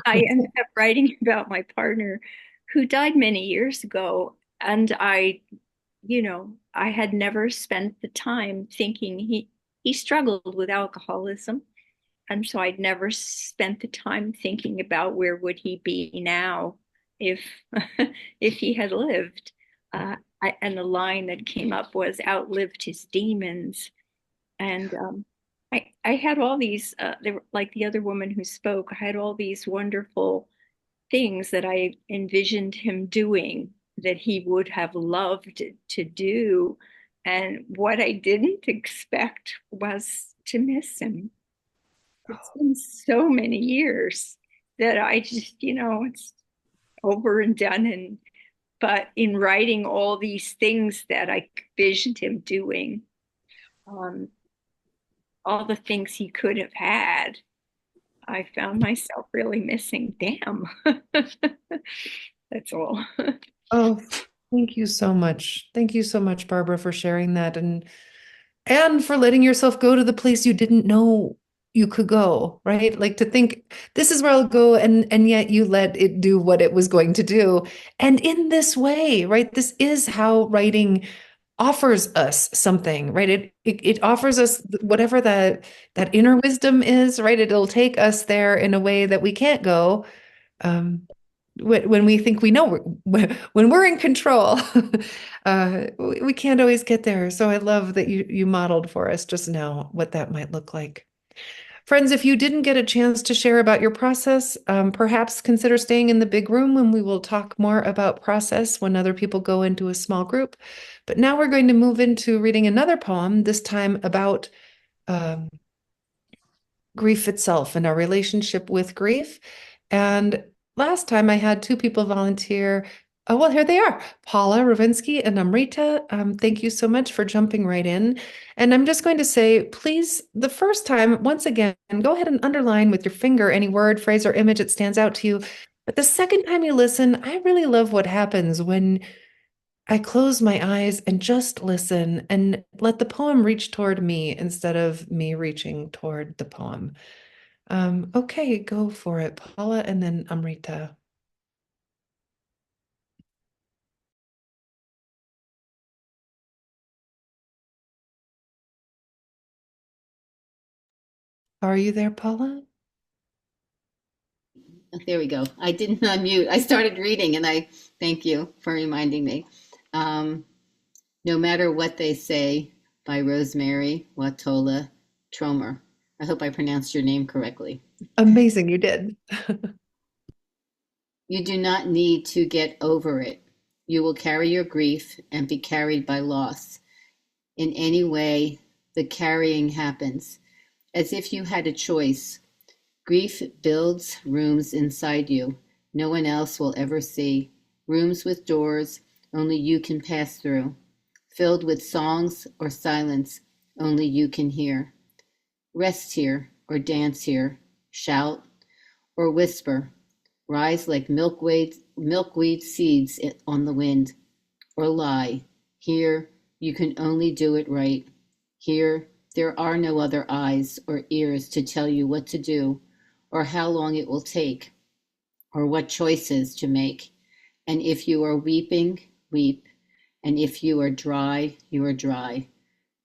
I ended up writing about my partner who died many years ago. And I had never spent the time thinking he struggled with alcoholism. And so I'd never spent the time thinking about where would he be now if if he had lived. And the line that came up was outlived his demons. And I had all these, they were like the other woman who spoke, I had all these wonderful things that I envisioned him doing that he would have loved to do. And what I didn't expect was to miss him. It's been so many years that I just, it's over and done. But in writing all these things that I envisioned him doing, all the things he could have had, I found myself really missing. Damn. That's all. Oh, thank you so much. Thank you so much, Barbara, for sharing that, and for letting yourself go to the place you didn't know you could go, right? Like, to think this is where I'll go, and yet you let it do what it was going to do. And in this way, right? This is how writing offers us something, right? It offers us whatever that inner wisdom is, right? It'll take us there in a way that we can't go. When we think we know, when we're in control, we can't always get there. So I love that you modeled for us just now what that might look like. Friends, if you didn't get a chance to share about your process, perhaps consider staying in the big room when we will talk more about process when other people go into a small group. But now we're going to move into reading another poem, this time about grief itself and our relationship with grief. And last time I had two people volunteer. Oh, well, here they are, Paula Ravinsky and Amrita. Thank you so much for jumping right in. And I'm just going to say, please, the first time, once again, go ahead and underline with your finger any word, phrase, or image that stands out to you. But the second time you listen, I really love what happens when I close my eyes and just listen and let the poem reach toward me instead of me reaching toward the poem. Okay, go for it, Paula, and then Amrita. Are you there, Paula? There we go. I didn't unmute. I started reading, and I thank you for reminding me. No Matter What They Say by Rosemerry, Wahtola, Trommer. I hope I pronounced your name correctly. Amazing, you did. You do not need to get over it. You will carry your grief and be carried by loss. In any way, the carrying happens, as if you had a choice. Grief builds rooms inside you no one else will ever see, rooms with doors only you can pass through, filled with songs or silence only you can hear. Rest here or dance here, shout, or whisper, rise like milkweed seeds on the wind, or lie, here you can only do it right. Here there are no other eyes or ears to tell you what to do, or how long it will take, or what choices to make. And if you are weeping, weep. And if you are dry, you are dry.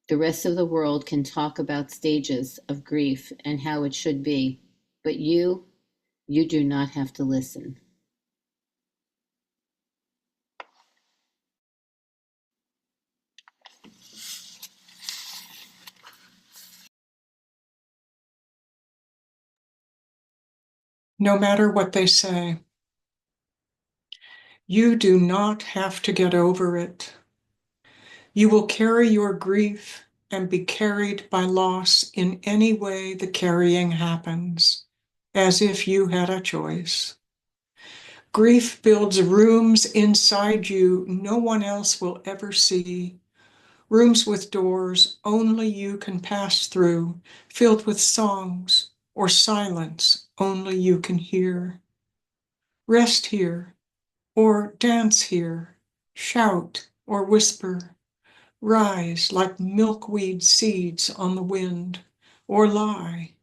The rest of the world can talk about stages of grief and how it should be, but you do not have to listen. No matter what they say, you do not have to get over it. You will carry your grief and be carried by loss in any way the carrying happens, as if you had a choice. Grief builds rooms inside you no one else will ever see, rooms with doors only you can pass through, filled with songs or silence only you can hear. Rest here, or dance here, shout or whisper, rise like milkweed seeds on the wind, or lie.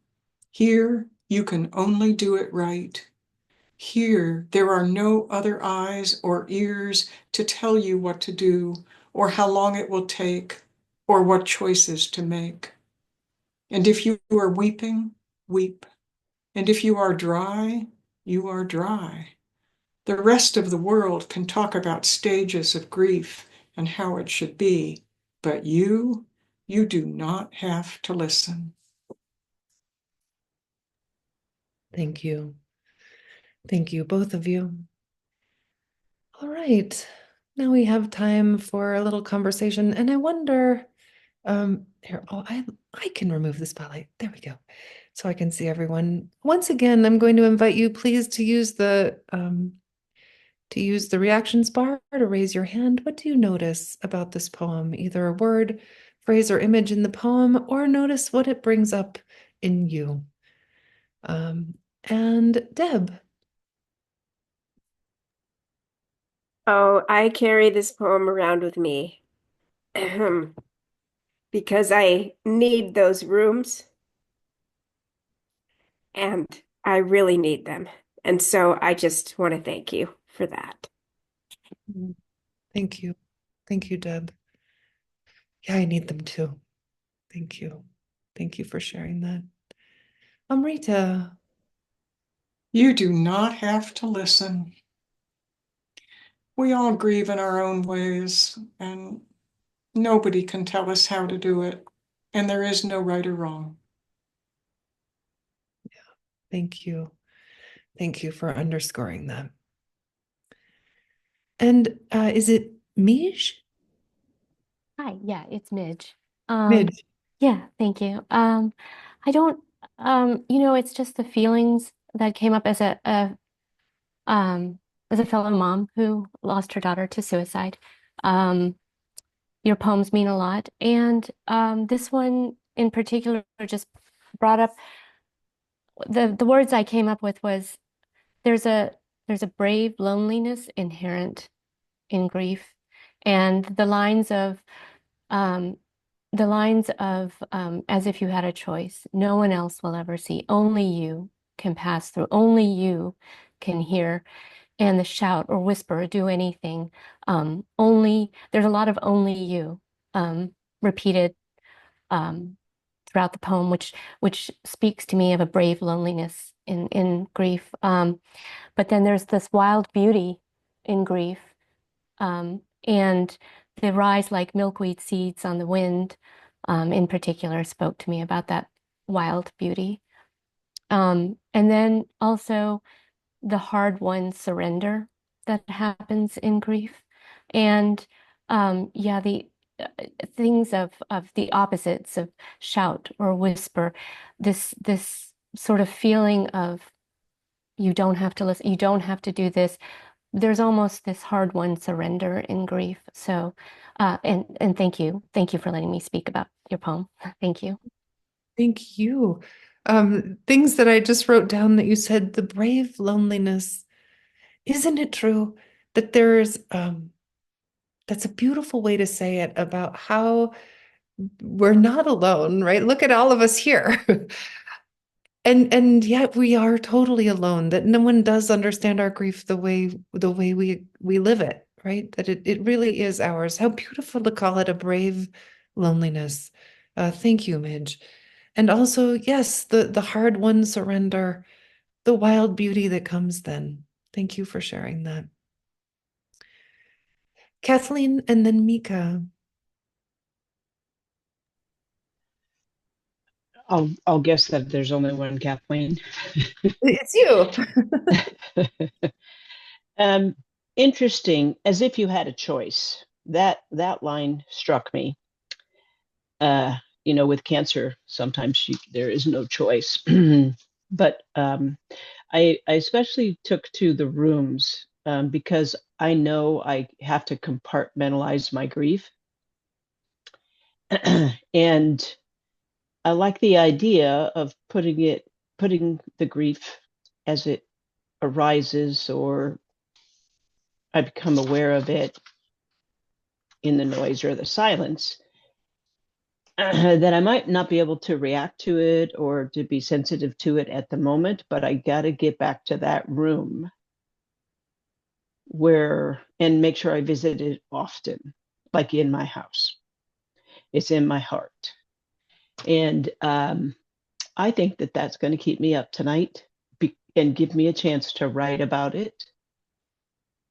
Here you can only do it right. Here there are no other eyes or ears to tell you what to do, or how long it will take, or what choices to make. And if you are weeping, weep. And if you are dry, you are dry. The rest of the world can talk about stages of grief and how it should be, but you do not have to listen. Thank you. Thank you, both of you. All right. Now we have time for a little conversation, and I wonder, here, I can remove the spotlight. There we go. So I can see everyone. Once again, I'm going to invite you please to use the reactions bar to raise your hand. What do you notice about this poem? Either a word, phrase, or image in the poem, or notice what it brings up in you. And Deb. Oh, I carry this poem around with me because I need those rooms and I really need them. And so I just want to thank you for that. Thank you. Thank you, Deb. Yeah, I need them too. Thank you. Thank you for sharing that. Amrita. You do not have to listen. We all grieve in our own ways, and nobody can tell us how to do it, and there is no right or wrong. Yeah, thank you. Thank you for underscoring that. And is it Mij? Hi, yeah, it's Midge. Midge. Yeah, thank you. I don't, it's just the feelings that came up um, as a fellow mom who lost her daughter to suicide. Um, your poems mean a lot, and this one in particular just brought up the words I came up with was there's a there's a brave loneliness inherent in grief, and um, the lines of as if you had a choice. No one else will ever see. Only you can pass through. Only you can hear. And the shout or whisper or do anything. Only there's a lot of only you repeated throughout the poem, which speaks to me of a brave loneliness in grief. But then there's this wild beauty in grief, and the rise like milkweed seeds on the wind, in particular, spoke to me about that wild beauty. And then also the hard-won surrender that happens in grief. And yeah, the things of the opposites of shout or whisper, this sort of feeling of you don't have to listen, you don't have to do this. There's almost this hard-won surrender in grief. So, and thank you for letting me speak about your poem. Thank you. Thank you. Things that I just wrote down that you said, the brave loneliness. Isn't it true that that's a beautiful way to say it about how we're not alone, right? Look at all of us here. And yet we are totally alone, that no one does understand our grief the way we live it, right? That it really is ours. How beautiful to call it a brave loneliness. Thank you, Midge. And also, yes, the hard-won surrender, the wild beauty that comes then. Thank you for sharing that. Kathleen and then Mika. I'll guess that there's only one Kathleen. It's you. Interesting, as if you had a choice. That line struck me. With cancer, sometimes there is no choice. But I especially took to the rooms because I know I have to compartmentalize my grief. And I like the idea of putting the grief as it arises, or I become aware of it in the noise or the silence, that I might not be able to react to it or to be sensitive to it at the moment, but I got to get back to that room and make sure I visit it often, like in my house. It's in my heart. And I think that that's going to keep me up tonight and give me a chance to write about it.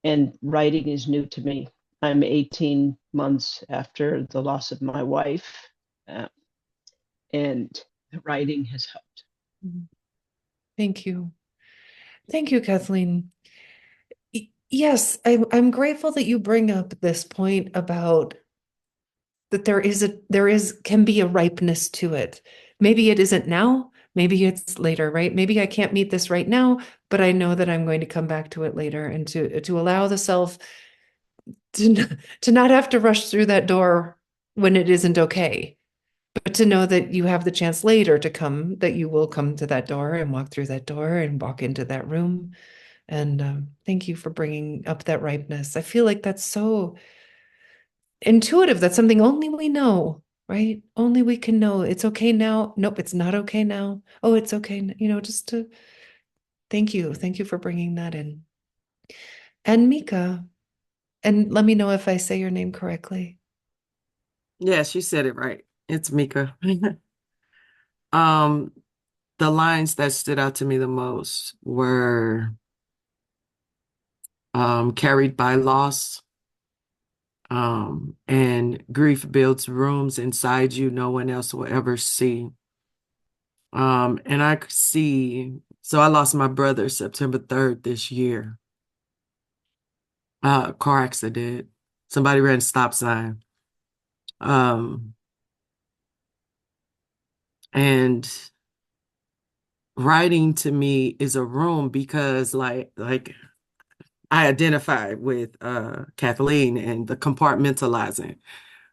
And writing is new to me. I'm 18 months after the loss of my wife, and writing has helped. Thank you. Thank you, Kathleen. Yes, I'm grateful that you bring up this point about that can be a ripeness to it. Maybe it isn't now, maybe it's later, right? Maybe I can't meet this right now, but I know that I'm going to come back to it later, and to allow the self to not have to rush through that door when it isn't okay, but to know that you have the chance later that you will come to that door and walk through that door and walk into that room. And thank you for bringing up that ripeness. I feel like that's so intuitive. That's something only we know, right? Only we can know. It's okay now. Nope, it's not okay now. Oh, it's okay. Just to thank you. Thank you for bringing that in. And Mika, and let me know if I say your name correctly. Yes, you said it right. It's Mika. Um, the lines that stood out to me the most were carried by loss. And grief builds rooms inside you no one else will ever see. And I could see, so I lost my brother September 3rd this year. Car accident. Somebody ran a stop sign. And writing to me is a room because like I identify with Kathleen and the compartmentalizing,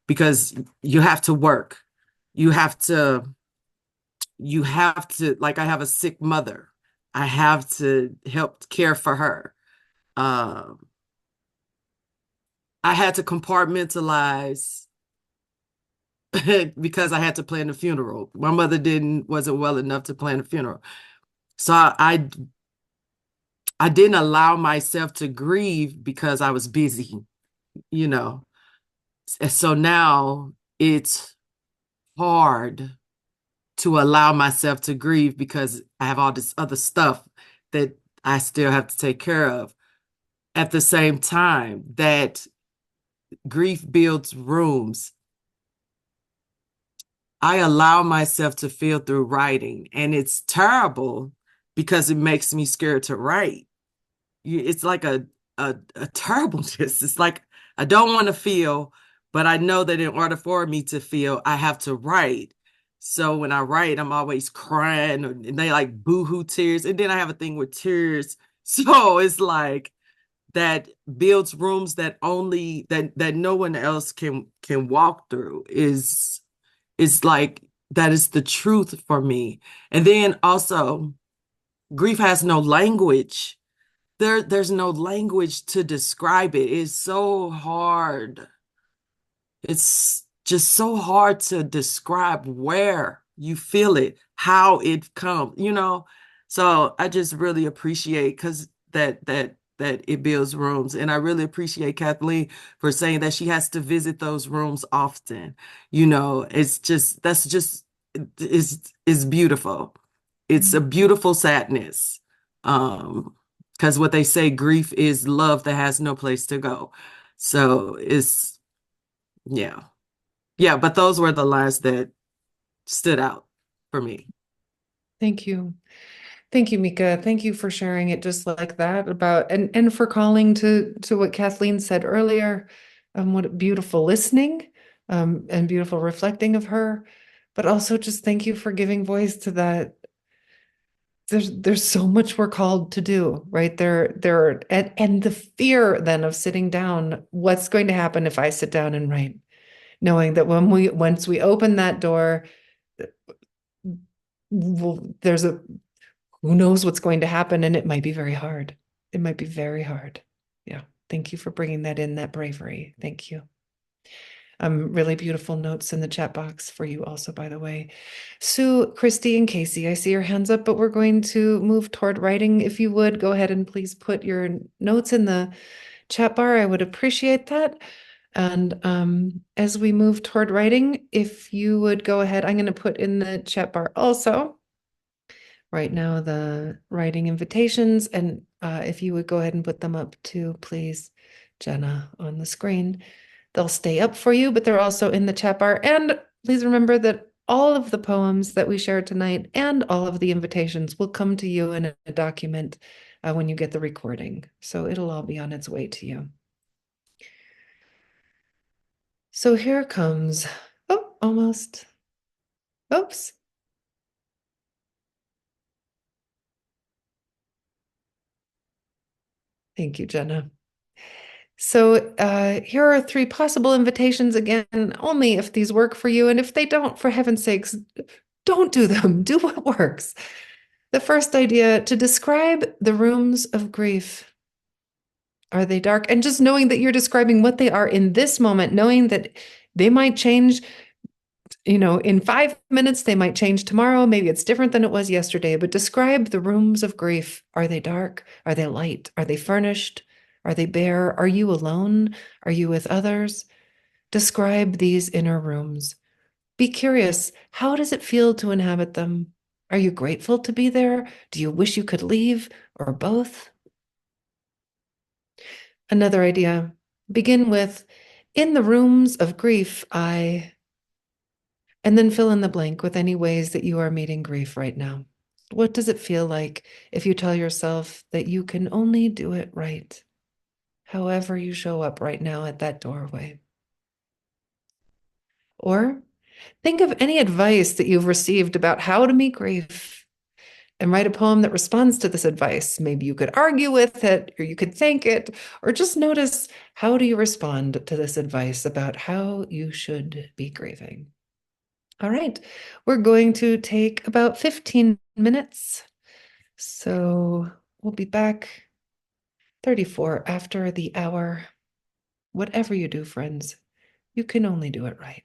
because you have to work. You have to, like, I have a sick mother. I have to help care for her. I had to compartmentalize because I had to plan the funeral. My mother wasn't well enough to plan a funeral. So I didn't allow myself to grieve because I was busy, you know. And so now it's hard to allow myself to grieve because I have all this other stuff that I still have to take care of. At the same time, that grief builds rooms. I allow myself to feel through writing, and it's terrible because it makes me scared to write. It's like a terribleness. It's like I don't want to feel, but I know that in order for me to feel, I have to write. So when I write, I'm always crying, and they like boohoo tears. And then I have a thing with tears. So it's like that builds rooms that only that no one else can walk through is like that is the truth for me. And then also, grief has no language. There's no language to describe it. It's so hard. It's just so hard to describe where you feel it, how it comes. So I just really appreciate because that it builds rooms. And I really appreciate Kathleen for saying that she has to visit those rooms often. It's just that's just is beautiful. It's a beautiful sadness. Because what they say, grief is love that has no place to go. So yeah. Yeah, but those were the lines that stood out for me. Thank you. Thank you, Mika. Thank you for sharing it just like that about and for calling to what Kathleen said earlier. What beautiful listening, and beautiful reflecting of her. But also just thank you for giving voice to that. There's so much we're called to do, right? And the fear then of sitting down, what's going to happen if I sit down and write? Knowing that once we open that door, there's who knows what's going to happen, and it might be very hard. It might be very hard. Yeah. Thank you for bringing that in, that bravery. Thank you. Really beautiful notes in the chat box for you also, by the way. Sue, Christy, and Casey, I see your hands up, but we're going to move toward writing. If you would, go ahead and please put your notes in the chat bar. I would appreciate that. And as we move toward writing, if you would go ahead, I'm going to put in the chat bar also right now the writing invitations. And if you would go ahead and put them up too, please, Jenna, on the screen. They'll stay up for you, but they're also in the chat bar. And please remember that all of the poems that we shared tonight and all of the invitations will come to you in a document when you get the recording. So it'll all be on its way to you. So here comes, oh, almost. Oops. Thank you, Jenna. So here are 3 possible invitations again, only if these work for you. And if they don't, for heaven's sakes, don't do them. Do what works. The first idea, to describe the rooms of grief. Are they dark? And just knowing that you're describing what they are in this moment, knowing that they might change, in 5 minutes, they might change tomorrow. Maybe it's different than it was yesterday, but describe the rooms of grief. Are they dark? Are they light? Are they furnished? Are they bare? Are you alone? Are you with others? Describe these inner rooms. Be curious. How does it feel to inhabit them? Are you grateful to be there? Do you wish you could leave, or both? Another idea. Begin with, in the rooms of grief, and then fill in the blank with any ways that you are meeting grief right now. What does it feel like if you tell yourself that you can only do it right, however you show up right now at that doorway? Or think of any advice that you've received about how to meet grief and write a poem that responds to this advice. Maybe you could argue with it, or you could thank it, or just notice, how do you respond to this advice about how you should be grieving? All right, we're going to take about 15 minutes. So we'll be back 34 after the hour. Whatever you do, friends, you can only do it right.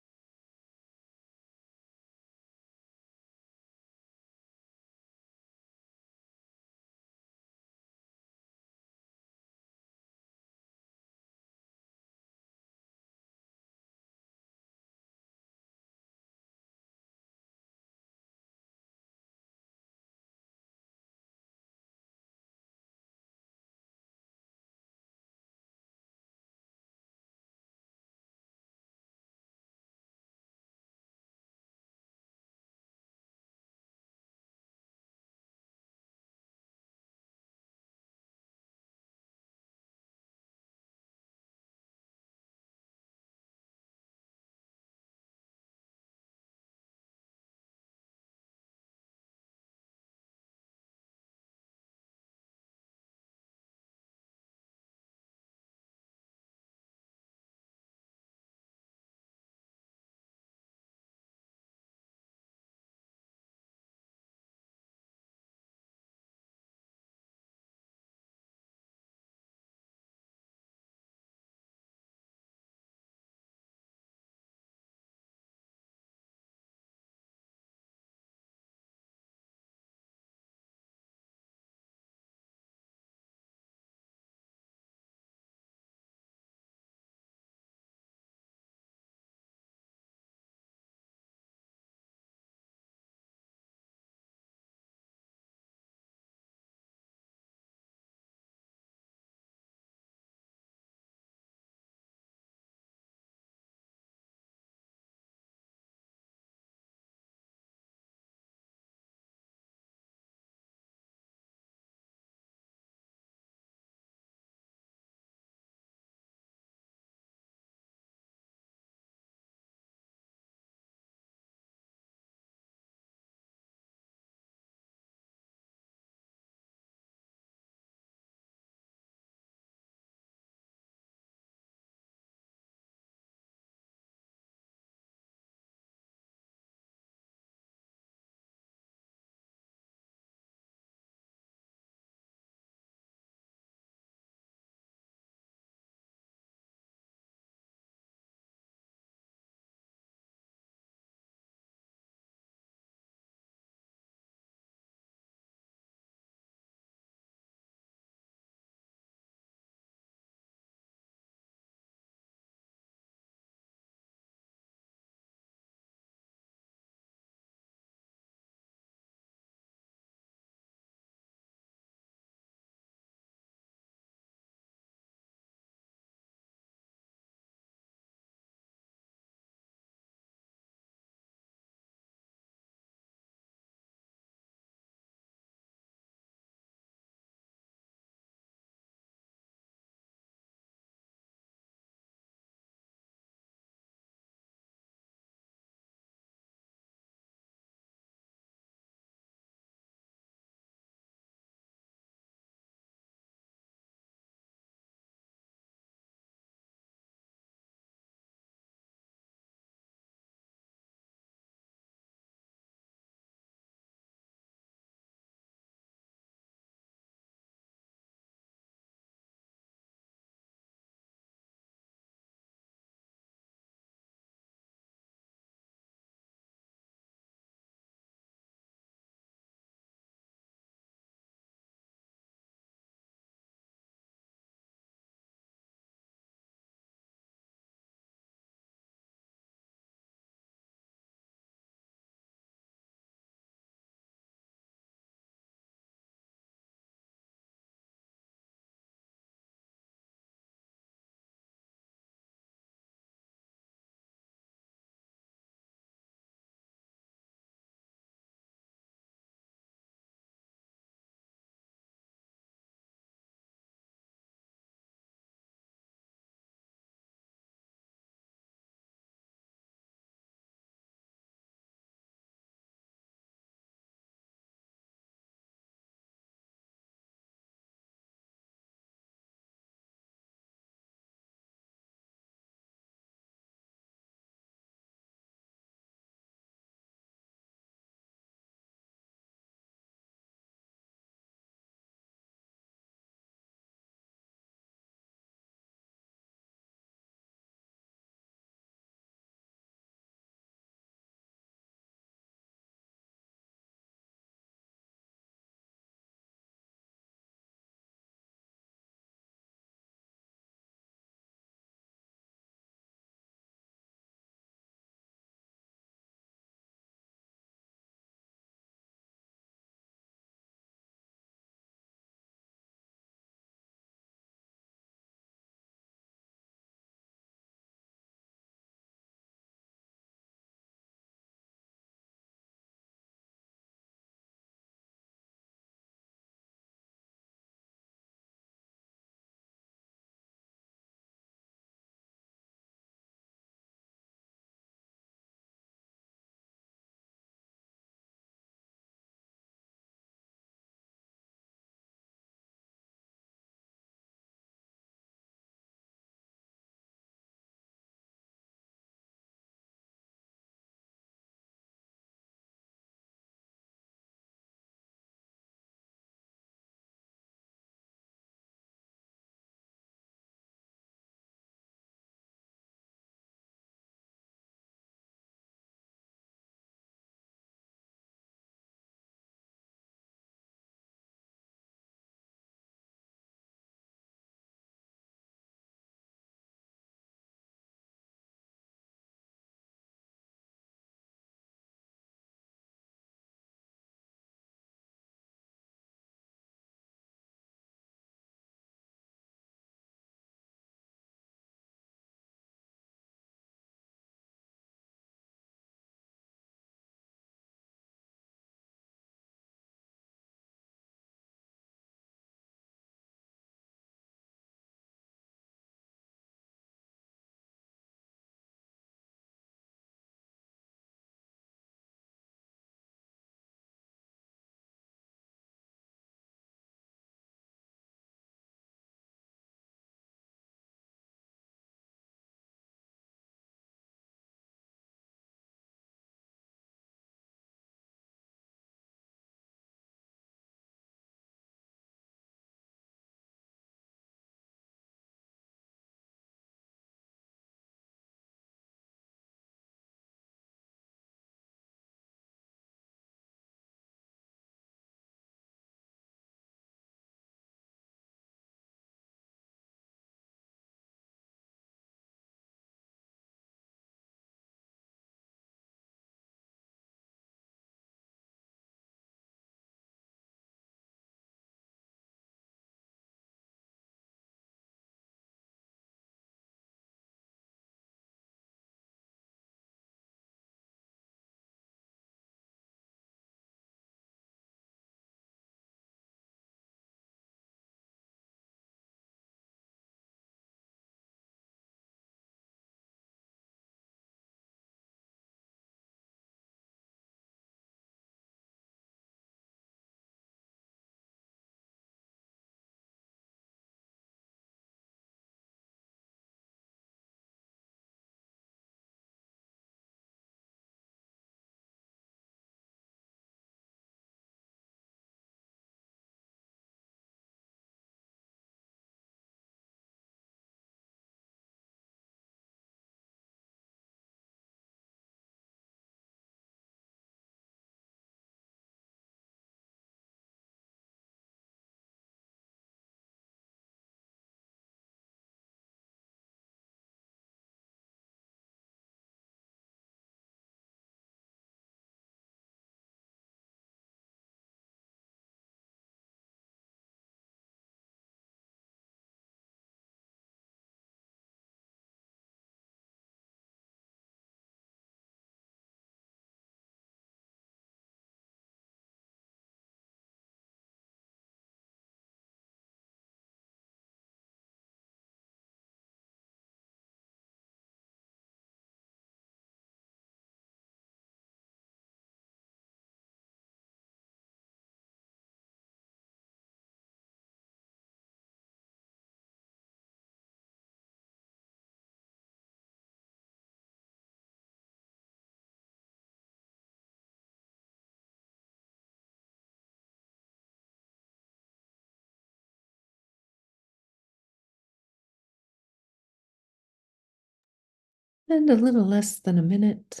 And a little less than a minute.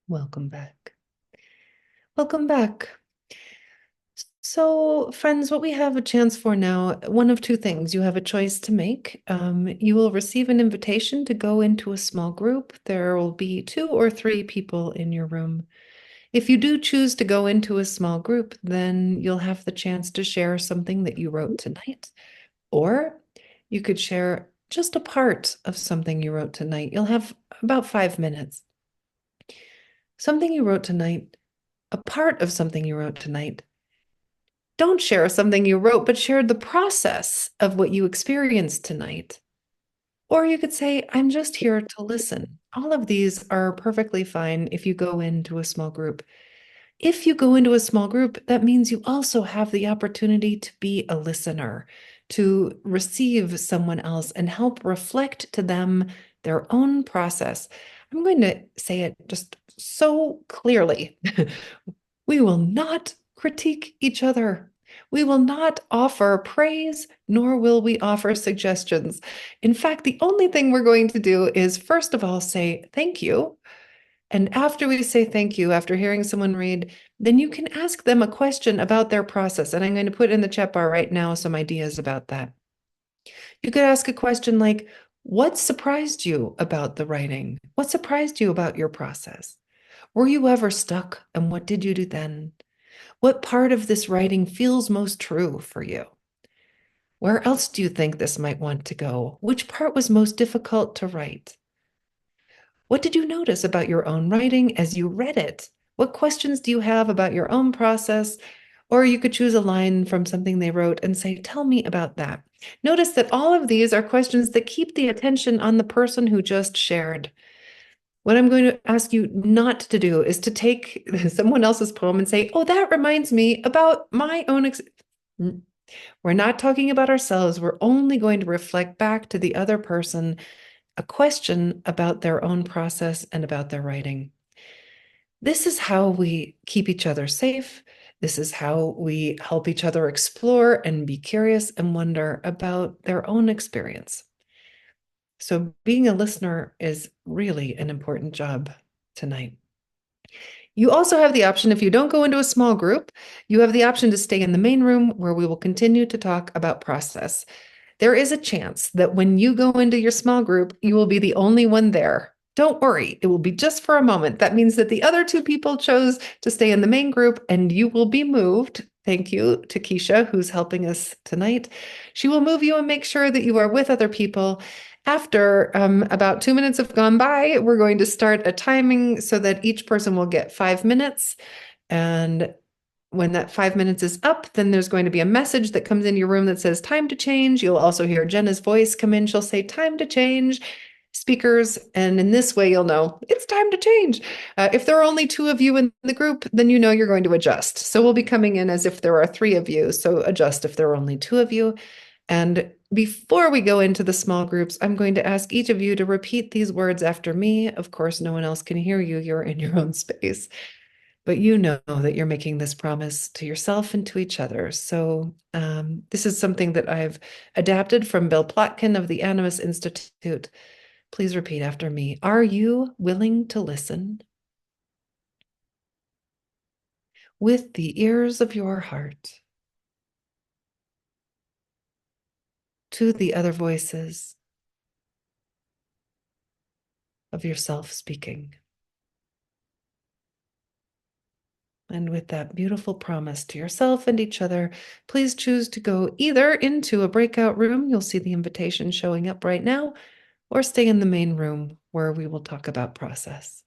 Welcome back. Welcome back. So, friends, what we have a chance for now, one of two things. You have a choice to make. You will receive an invitation to go into a small group. There will be 2 or 3 people in your room. If you do choose to go into a small group, then you'll have the chance to share something that you wrote tonight. Or you could share just a part of something you wrote tonight. You'll have about 5 minutes. Something you wrote tonight, a part of something you wrote tonight. Don't share something you wrote, but share the process of what you experienced tonight. Or you could say, I'm just here to listen. All of these are perfectly fine if you go into a small group. If you go into a small group, that means you also have the opportunity to be a listener, to receive someone else and help reflect to them their own process. I'm going to say it just so clearly. We will not critique each other. We will not offer praise, nor will we offer suggestions. In fact, the only thing we're going to do is, first of all, say thank you. And after we say thank you, after hearing someone read, then you can ask them a question about their process. And I'm going to put in the chat bar right now some ideas about that. You could ask a question like, what surprised you about the writing? What surprised you about your process? Were you ever stuck? And what did you do then? What part of this writing feels most true for you? Where else do you think this might want to go? Which part was most difficult to write? What did you notice about your own writing as you read it? What questions do you have about your own process? Or you could choose a line from something they wrote and say, tell me about that. Notice that all of these are questions that keep the attention on the person who just shared. What I'm going to ask you not to do is to take someone else's poem and say, oh, that reminds me about my own We're not talking about ourselves. We're only going to reflect back to the other person a question about their own process and about their writing. This is how we keep each other safe. This is how we help each other explore and be curious and wonder about their own experience. So being a listener is really an important job tonight. You also have the option, if you don't go into a small group, you have the option to stay in the main room where we will continue to talk about process. There is a chance that when you go into your small group, you will be the only one there. Don't worry, it will be just for a moment. That means that the other 2 people chose to stay in the main group and you will be moved. Thank you to Keisha, who's helping us tonight. She will move you and make sure that you are with other people. After about 2 minutes have gone by, we're going to start a timing so that each person will get 5 minutes. And when that 5 minutes is up, then there's going to be a message that comes in your room that says time to change. You'll also hear Jenna's voice come in. She'll say time to change speakers. And in this way, you'll know it's time to change. If there are only 2 of you in the group, then you know you're going to adjust. So we'll be coming in as if there are 3 of you. So adjust if there are only 2 of you. And before we go into the small groups, I'm going to ask each of you to repeat these words after me. Of course, no one else can hear you. You're in your own space. But you know that you're making this promise to yourself and to each other. So this is something that I've adapted from Bill Plotkin of the Animus Institute. Please repeat after me. Are you willing to listen with the ears of your heart to the other voices of yourself speaking. And with that beautiful promise to yourself and each other, please choose to go either into a breakout room, you'll see the invitation showing up right now, or stay in the main room where we will talk about process.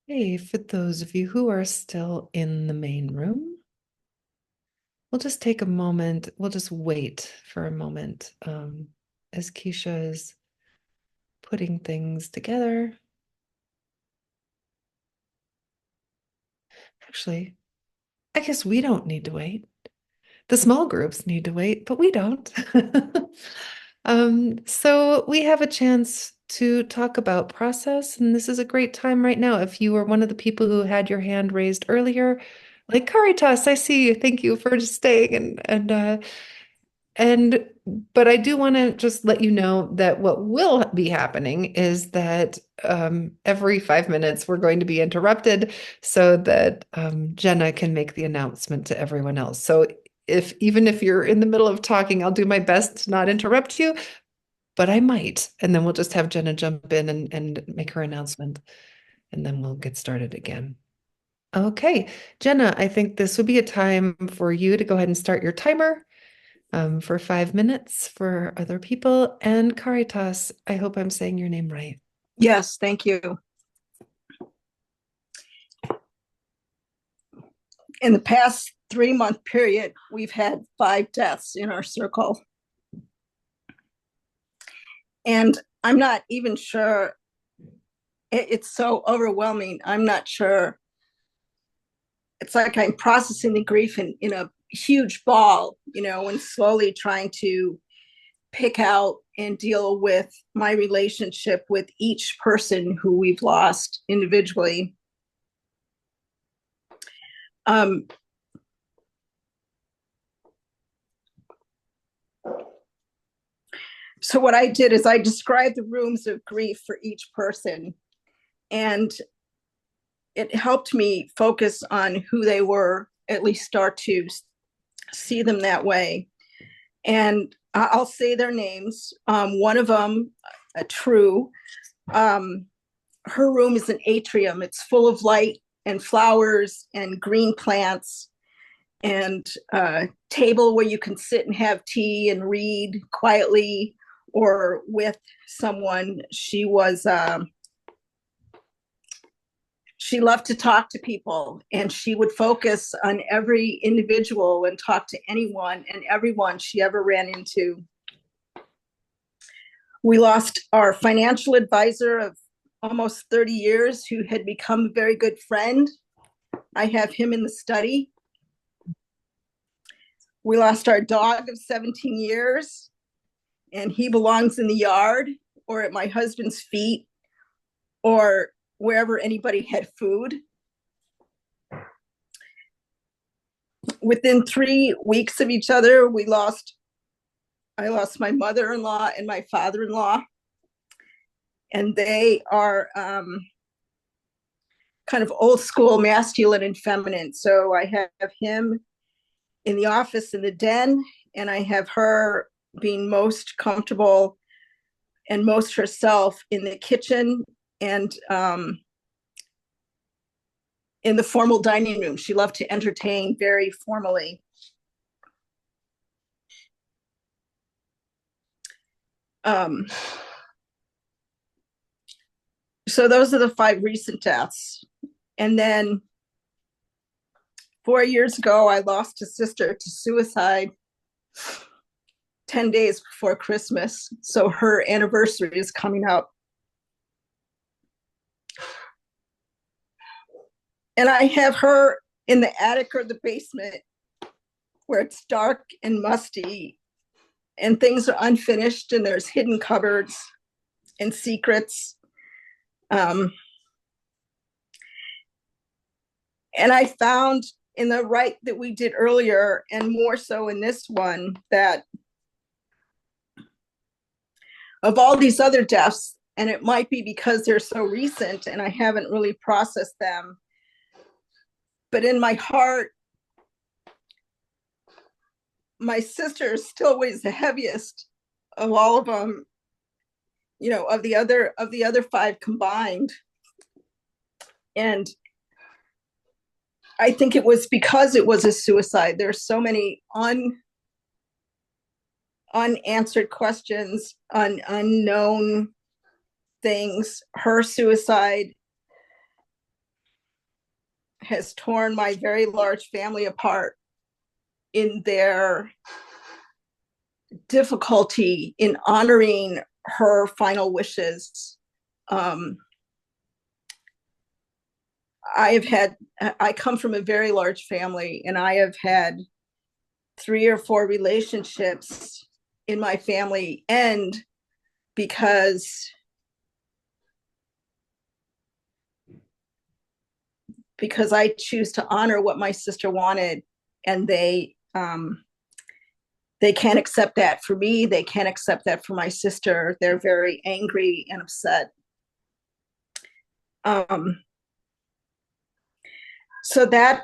Hey, for those of you who are still in the main room, we'll just take a moment. We'll just wait for a moment as Keisha is putting things together. Actually, I guess we don't need to wait. The small groups need to wait, but we don't. So we have a chance to talk about process, and this is a great time right now. If you were one of the people who had your hand raised earlier, like Caritas, I see you. Thank you for staying and but I do want to just let you know that what will be happening is that every 5 minutes we're going to be interrupted so that Jenna can make the announcement to everyone else. So even if you're in the middle of talking, I'll do my best to not interrupt you, but I might. And then we'll just have Jenna jump in and make her announcement, and then we'll get started again. Okay, Jenna, I think this would be a time for you to go ahead and start your timer for 5 minutes for other people. And Caritas, I hope I'm saying your name right. Yes, thank you. In the past 3-month period, we've had 5 deaths in our circle. And I'm not even sure, it's so overwhelming. I'm not sure. It's like I'm processing the grief in a huge ball, and slowly trying to pick out and deal with my relationship with each person who we've lost individually. So what I did is I described the rooms of grief for each person, and it helped me focus on who they were, at least start to see them that way. And I'll say their names. One of them, True, her room is an atrium. It's full of light and flowers and green plants and a table where you can sit and have tea and read quietly or with someone. She loved to talk to people, and she would focus on every individual and talk to anyone and everyone she ever ran into. We lost our financial advisor of almost 30 years who had become a very good friend. I have him in the study. We lost our dog of 17 years, and he belongs in the yard or at my husband's feet or wherever anybody had food. Within 3 weeks of each other, I lost my mother-in-law and my father-in-law, and they are kind of old school masculine and feminine. So I have him in the office in the den, and I have her being most comfortable and most herself in the kitchen and in the formal dining room. She loved to entertain very formally. So those are the 5 recent deaths. And then 4 years ago, I lost a sister to suicide 10 days before Christmas. So her anniversary is coming up. And I have her in the attic or the basement where it's dark and musty and things are unfinished and there's hidden cupboards and secrets. And I found in the rite that we did earlier, and more so in this one, that of all these other deaths, and it might be because they're so recent and I haven't really processed them, but in my heart, my sister still weighs the heaviest of all of them, you know, of the other five combined. And I think it was because it was a suicide. There's so many unanswered questions, unknown things. Her suicide has torn my very large family apart in their difficulty in honoring her final wishes. I come from a very large family, and I have had 3 or 4 relationships in my family end because I choose to honor what my sister wanted, and they can't accept that for me. They can't accept that for my sister. They're very angry and upset. So that,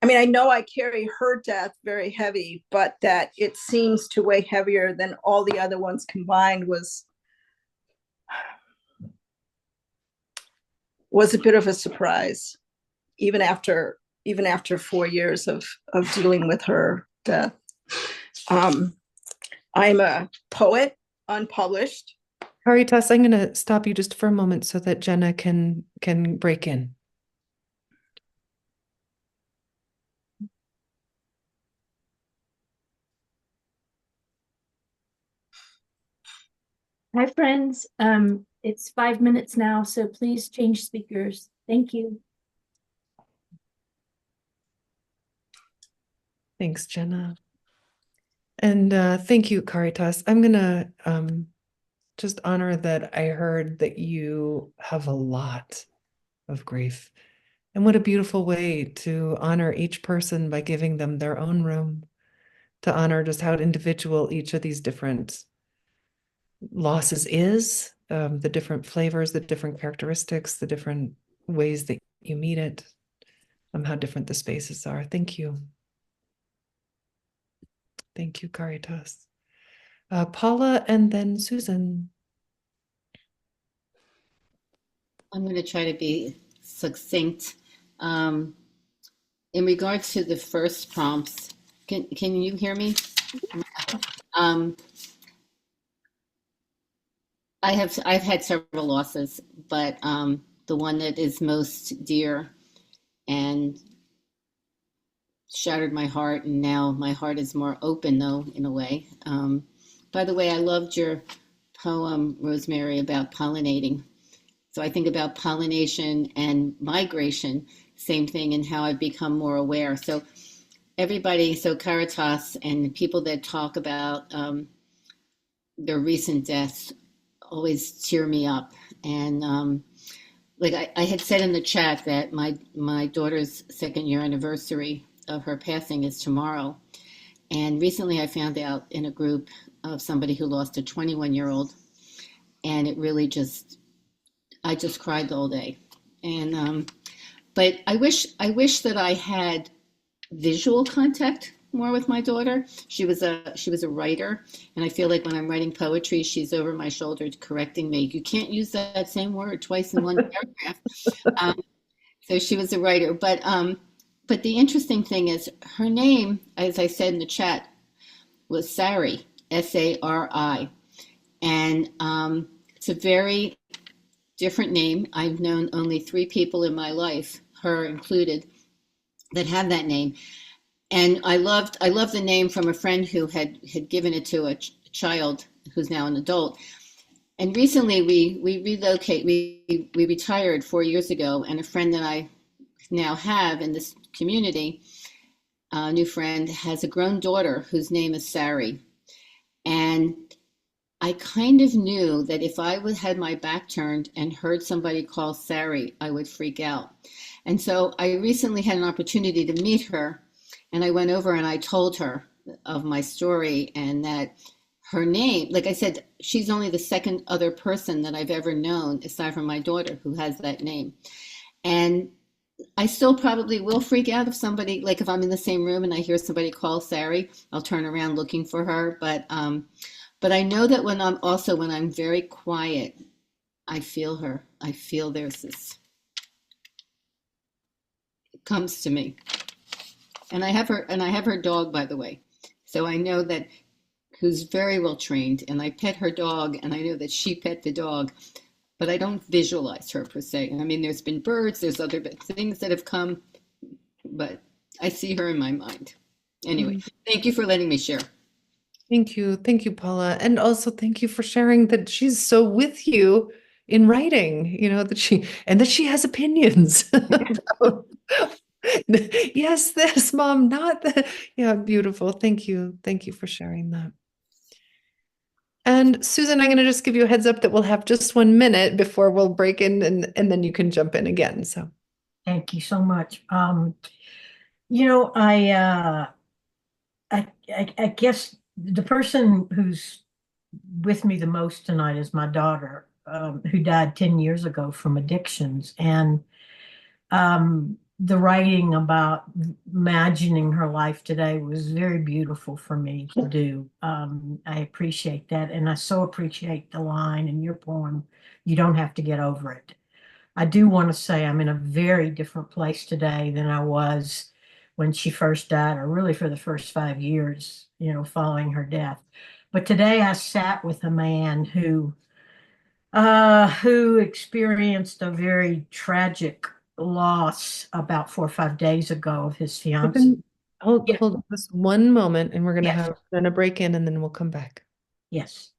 I mean, I know I carry her death very heavy, but that it seems to weigh heavier than all the other ones combined was a bit of a surprise, even after 4 years of dealing with her death. I'm a poet, unpublished. Caritas, I'm going to stop you just for a moment so that Jenna can break in. Hi, friends. It's 5 minutes now, so please change speakers. Thank you. Thanks, Jenna. And thank you, Caritas. I'm going to just honor that I heard that you have a lot of grief. And what a beautiful way to honor each person by giving them their own room, to honor just how individual each of these different losses is, the different flavors, the different characteristics, the different ways that you meet it, how different the spaces are. Thank you. Thank you, Caritas. Paula and then Susan. I'm going to try to be succinct. In regards to the first prompts, can you hear me? I've had several losses, but the one that is most dear and shattered my heart, and now my heart is more open, though, in a way. By the way, I loved your poem, Rosemerry, about pollinating. So I think about pollination and migration, same thing, and how I've become more aware. So everybody, so Caritas and people that talk about their recent deaths always cheer me up. And like I had said in the chat that my daughter's 2nd year anniversary of her passing is tomorrow. And recently I found out in a group of somebody who lost a 21-year-old, and it really I just cried the whole day. And but I wish that I had visual contact more with my daughter. She was a writer, and I feel like when I'm writing poetry, she's over my shoulder correcting me. You can't use that same word twice in one paragraph. So she was a writer, but the interesting thing is her name, as I said in the chat, was Sari, Sari, and it's a very different name. I've known only 3 people in my life, her included, that have that name. And I loved the name from a friend who had given it to a child who's now an adult. And recently we retired 4 years ago, and a friend that I now have in this community, a new friend, has a grown daughter whose name is Sari. And I kind of knew that if I had my back turned and heard somebody call Sari, I would freak out. And so I recently had an opportunity to meet her, and I went over and I told her of my story and that her name, like I said, she's only the second other person that I've ever known, aside from my daughter, who has that name. And I still probably will freak out if somebody, like if I'm in the same room and I hear somebody call Sari, I'll turn around looking for her. But I know that when I'm very quiet, I feel her. I feel there's this, it comes to me. And I have her dog, by the way. So I know that, who's very well trained, and I pet her dog, and I know that she pet the dog, but I don't visualize her per se. I mean, there's been birds, there's other things that have come, but I see her in my mind. Anyway, thank you for letting me share. Thank you. Thank you, Paula. And also thank you for sharing that she's so with you in writing, that she has opinions about, yes, this mom, not that. Yeah, beautiful. Thank you. Thank you for sharing that. And Susan, I'm going to just give you a heads up that we'll have just 1 minute before we'll break in and then you can jump in again. So thank you so much. I guess the person who's with me the most tonight is my daughter, who died 10 years ago from addictions. And the writing about imagining her life today was very beautiful for me to do. I appreciate that. And I so appreciate the line in your poem, "You don't have to get over it." I do want to say I'm in a very different place today than I was when she first died, or really for the first 5 years, following her death. But today I sat with a man who experienced a very tragic loss about 4 or 5 days ago of his fiance. hold on just 1 moment and we're going to Yes. have a break in and then we'll come back. Yes.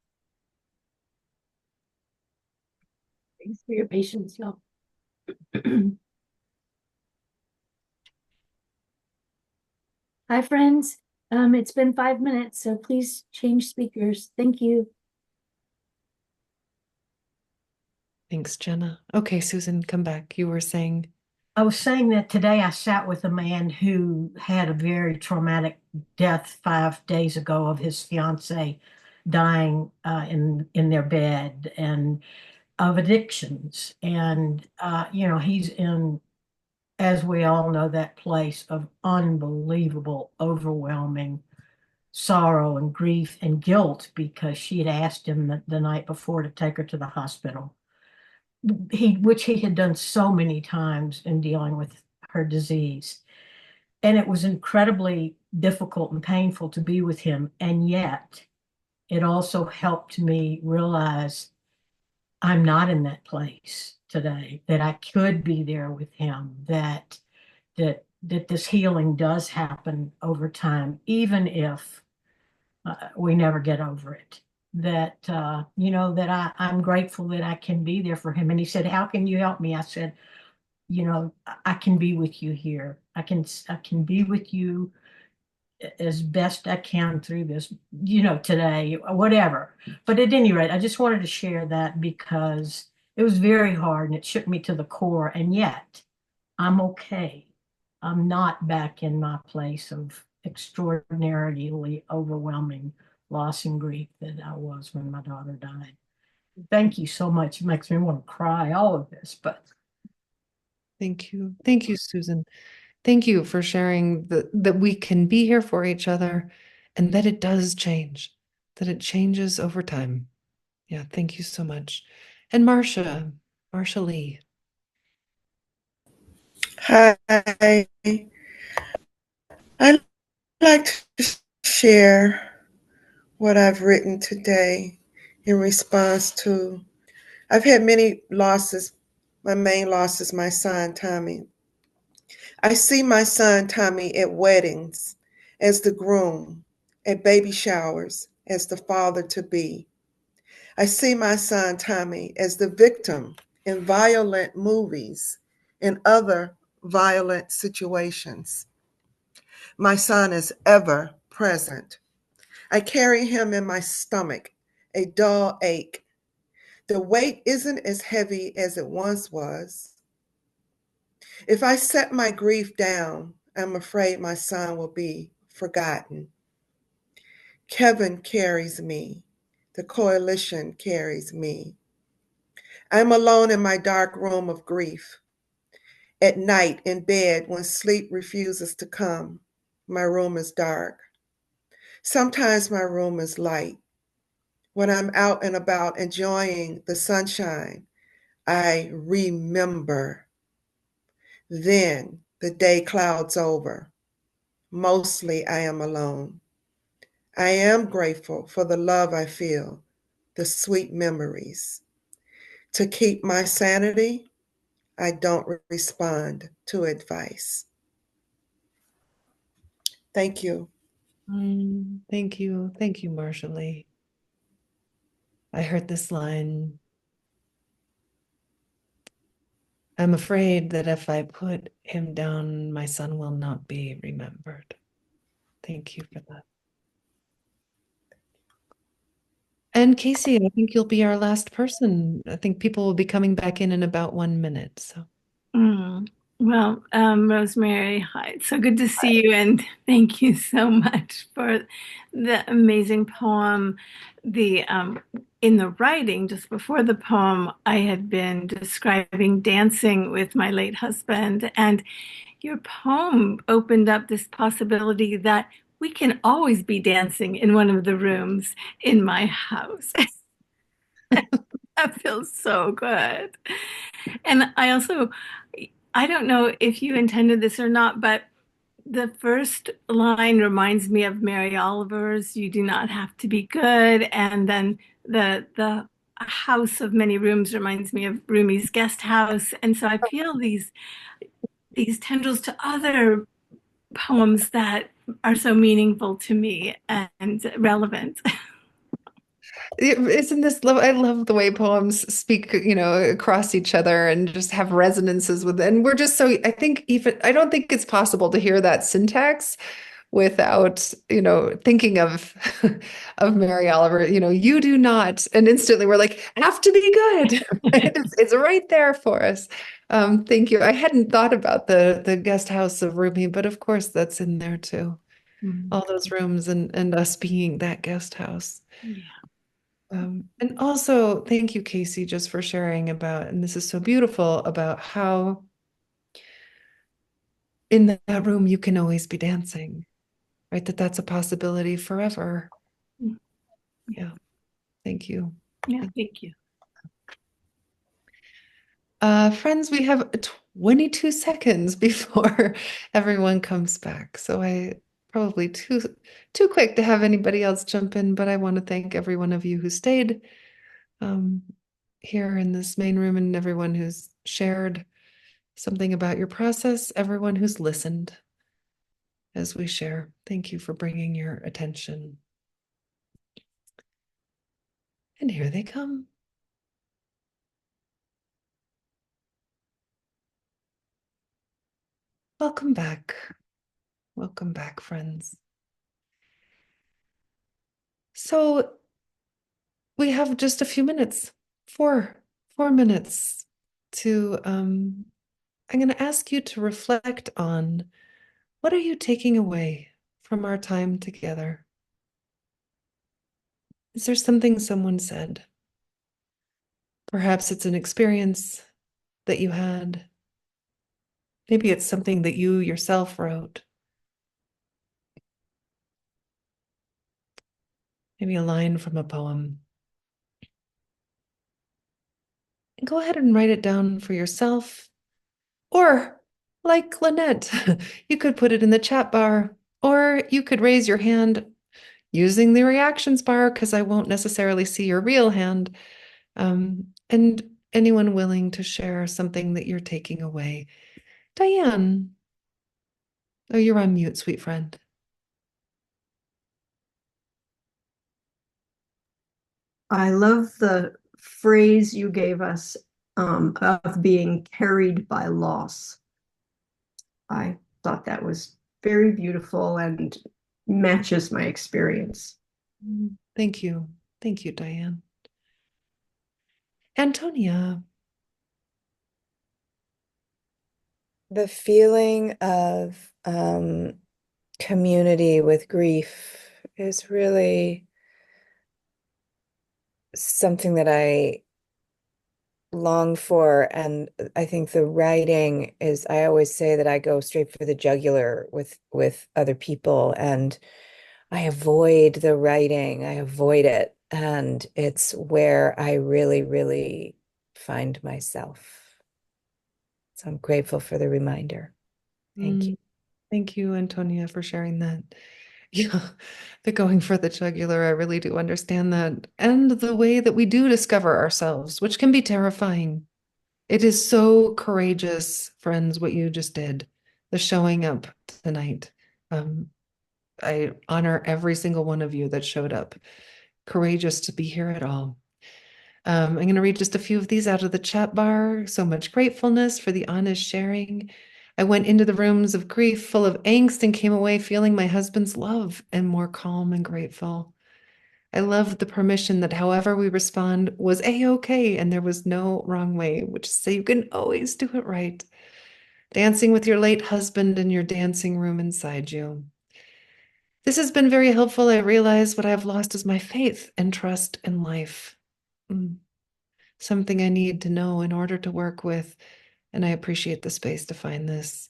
Thanks for your patience, y'all. Hi, friends. It's been 5 minutes, so please change speakers. Thank you. Thanks, Jenna. Okay, Susan, come back. You were saying. I was saying that today I sat with a man who had a very traumatic death 5 days ago of his fiance dying in their bed, and of addictions. And he's in, as we all know, that place of unbelievable, overwhelming sorrow and grief and guilt, because she had asked him the night before to take her to the hospital, which he had done so many times in dealing with her disease. And it was incredibly difficult and painful to be with him. And yet it also helped me realize I'm not in that place today, that I could be there with him, that this healing does happen over time, even if we never get over it. That I'm grateful that I can be there for him. And he said, "How can you help me?" I said, "I can be with you here. I can be with you as best I can through this, today, whatever." But at any rate, I just wanted to share that because it was very hard and it shook me to the core. And yet I'm okay. I'm not back in my place of extraordinarily overwhelming loss and grief that I was when my daughter died. Thank you so much. It makes me want to cry, all of this, but Thank you. Thank you, Susan. Thank you for sharing that we can be here for each other and that it does change, that it changes over time. Yeah, thank you so much. And Marcia Lee. Hi, I'd like to share what I've written today in response to, I've had many losses. My main loss is my son, Tommy. I see my son, Tommy, at weddings as the groom, at baby showers as the father-to-be. I see my son, Tommy, as the victim in violent movies and other violent situations. My son is ever present. I carry him in my stomach, a dull ache. The weight isn't as heavy as it once was. If I set my grief down, I'm afraid my son will be forgotten. Kevin carries me. The coalition carries me. I'm alone in my dark room of grief. At night in bed when sleep refuses to come, my room is dark. Sometimes my room is light. When I'm out and about enjoying the sunshine, I remember. Then the day clouds over. Mostly I am alone. I am grateful for the love I feel, the sweet memories. To keep my sanity, I don't respond to advice. Thank you. Thank you. Thank you, Marshall. I heard this line. I'm afraid that if I put him down, my son will not be remembered. Thank you for that. And Casey, I think you'll be our last person. I think people will be coming back in about 1 minute. So. Well, Rosemary, hi. It's so good to see you, and thank you so much for the amazing poem. The in the writing, just before the poem, I had been describing dancing with my late husband, and your poem opened up this possibility that we can always be dancing in one of the rooms in my house. That feels so good. And I don't know if you intended this or not, but the first line reminds me of Mary Oliver's "You do not have to be good," and then the House of Many Rooms reminds me of Rumi's Guest House, and so I feel these tendrils to other poems that are so meaningful to me and relevant. Isn't this love? I love the way poems speak, across each other and just have resonances with it. And we're just so, I don't think it's possible to hear that syntax without, thinking of of Mary Oliver, you do not, and instantly we're like, have to be good. It's right there for us. Thank you. I hadn't thought about the guest house of Rumi, but of course that's in there too. All those rooms and us being that guest house. Yeah. And also, thank you, Casey, just for sharing about, and this is so beautiful, about how in that room you can always be dancing, right? That's a possibility forever. Yeah. Thank you. Yeah, thank you. Friends, we have 22 seconds before everyone comes back. So I probably too quick to have anybody else jump in, but I want to thank every one of you who stayed here in this main room and everyone who's shared something about your process, everyone who's listened as we share. Thank you for bringing your attention. And here they come. Welcome back. Welcome back, friends. So we have just a few minutes, four minutes to, I'm going to ask you to reflect on what are you taking away from our time together? Is there something someone said? Perhaps it's an experience that you had. Maybe it's something that you yourself wrote. Maybe a line from a poem. And go ahead and write it down for yourself. Or, like Lynette, you could put it in the chat bar, or you could raise your hand using the reactions bar because I won't necessarily see your real hand. And anyone willing to share something that you're taking away. Diane. Oh, you're on mute, sweet friend. I love the phrase you gave us of being carried by loss. I thought that was very beautiful and matches my experience. Thank you. Thank you, Diane. Antonia. The feeling of community with grief is really something that I long for. And I think the writing is, I always say that I go straight for the jugular with other people, and I avoid the writing. I avoid it. And it's where I really, really find myself. So I'm grateful for the reminder. Thank you. Thank you, Antonia, for sharing that. Yeah, the going for the jugular, I really do understand that. And the way that we do discover ourselves, which can be terrifying. It is so courageous, friends, what you just did, the showing up tonight. I honor every single one of you that showed up. Courageous to be here at all. I'm going to read just a few of these out of the chat bar. So much gratefulness for the honest sharing. I went into the rooms of grief full of angst and came away feeling my husband's love and more calm and grateful. I love the permission that however we respond was a-okay and there was no wrong way, which is so you can always do it right. Dancing with your late husband in your dancing room inside you. This has been very helpful. I realize what I've lost is my faith and trust in life. Something I need to know in order to work with, and I appreciate the space to find this.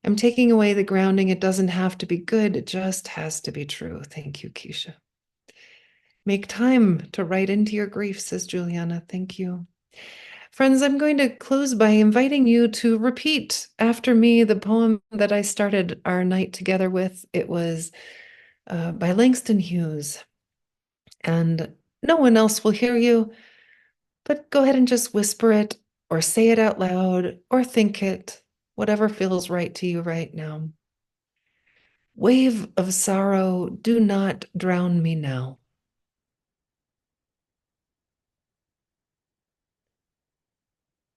I'm taking away the grounding. It doesn't have to be good. It just has to be true. Thank you, Keisha. Make time to write into your grief, says Juliana. Thank you. Friends, I'm going to close by inviting you to repeat after me the poem that I started our night together with. It was by Langston Hughes. And no one else will hear you, but go ahead and just whisper it or say it out loud or think it, whatever feels right to you right now. Wave of sorrow, do not drown me now.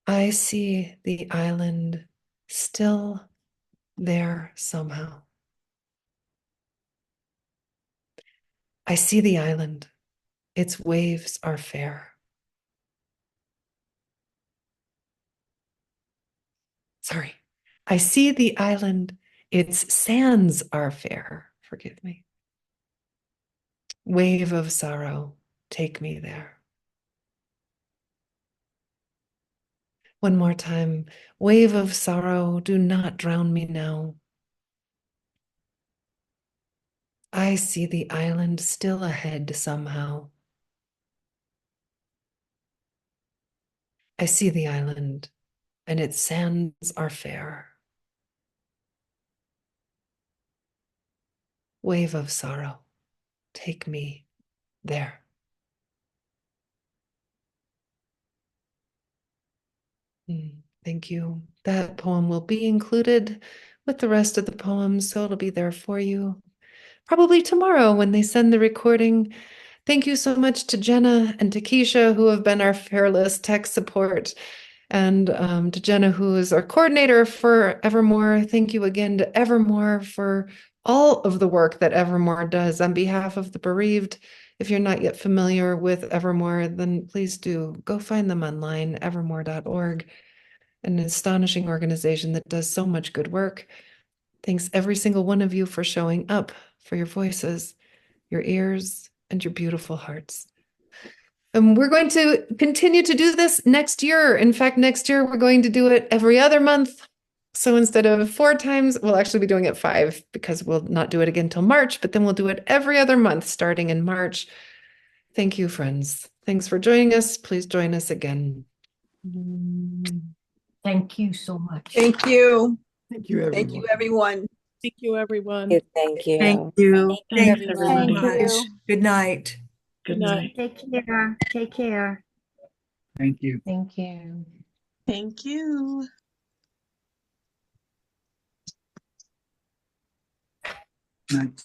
I see the island still there somehow. I see the island. Its waves are fair. Sorry. I see the island. Its sands are fair. Forgive me. Wave of sorrow, take me there. One more time. Wave of sorrow, do not drown me now. I see the island still ahead somehow. I see the island, and its sands are fair. Wave of sorrow, take me there. Thank you. That poem will be included with the rest of the poems, so it'll be there for you. Probably tomorrow when they send the recording. Thank you so much to Jenna and to Keisha, who have been our fearless tech support, and to Jenna, who is our coordinator for Evermore. Thank you again to Evermore for all of the work that Evermore does on behalf of the bereaved. If you're not yet familiar with Evermore, then please do go find them online, evermore.org, an astonishing organization that does so much good work. Thanks every single one of you for showing up, for your voices, your ears, and your beautiful hearts. We're going to continue to do this next year. In fact, next year we're going to do it every other month. So instead of 4 times, we'll actually be doing it 5 because we'll not do it again till March, but then we'll do it every other month starting in March. Thank you, friends. Thanks for joining us. Please join us again. Thank you so much. Thank you. Thank you, everyone. Thank you, everyone. Thank you, everyone. Thank you. Thank you. Thank Thanks, you so everybody. much. Good night. Good night. Take care. Take care. Thank you. Thank you. Thank you. Night.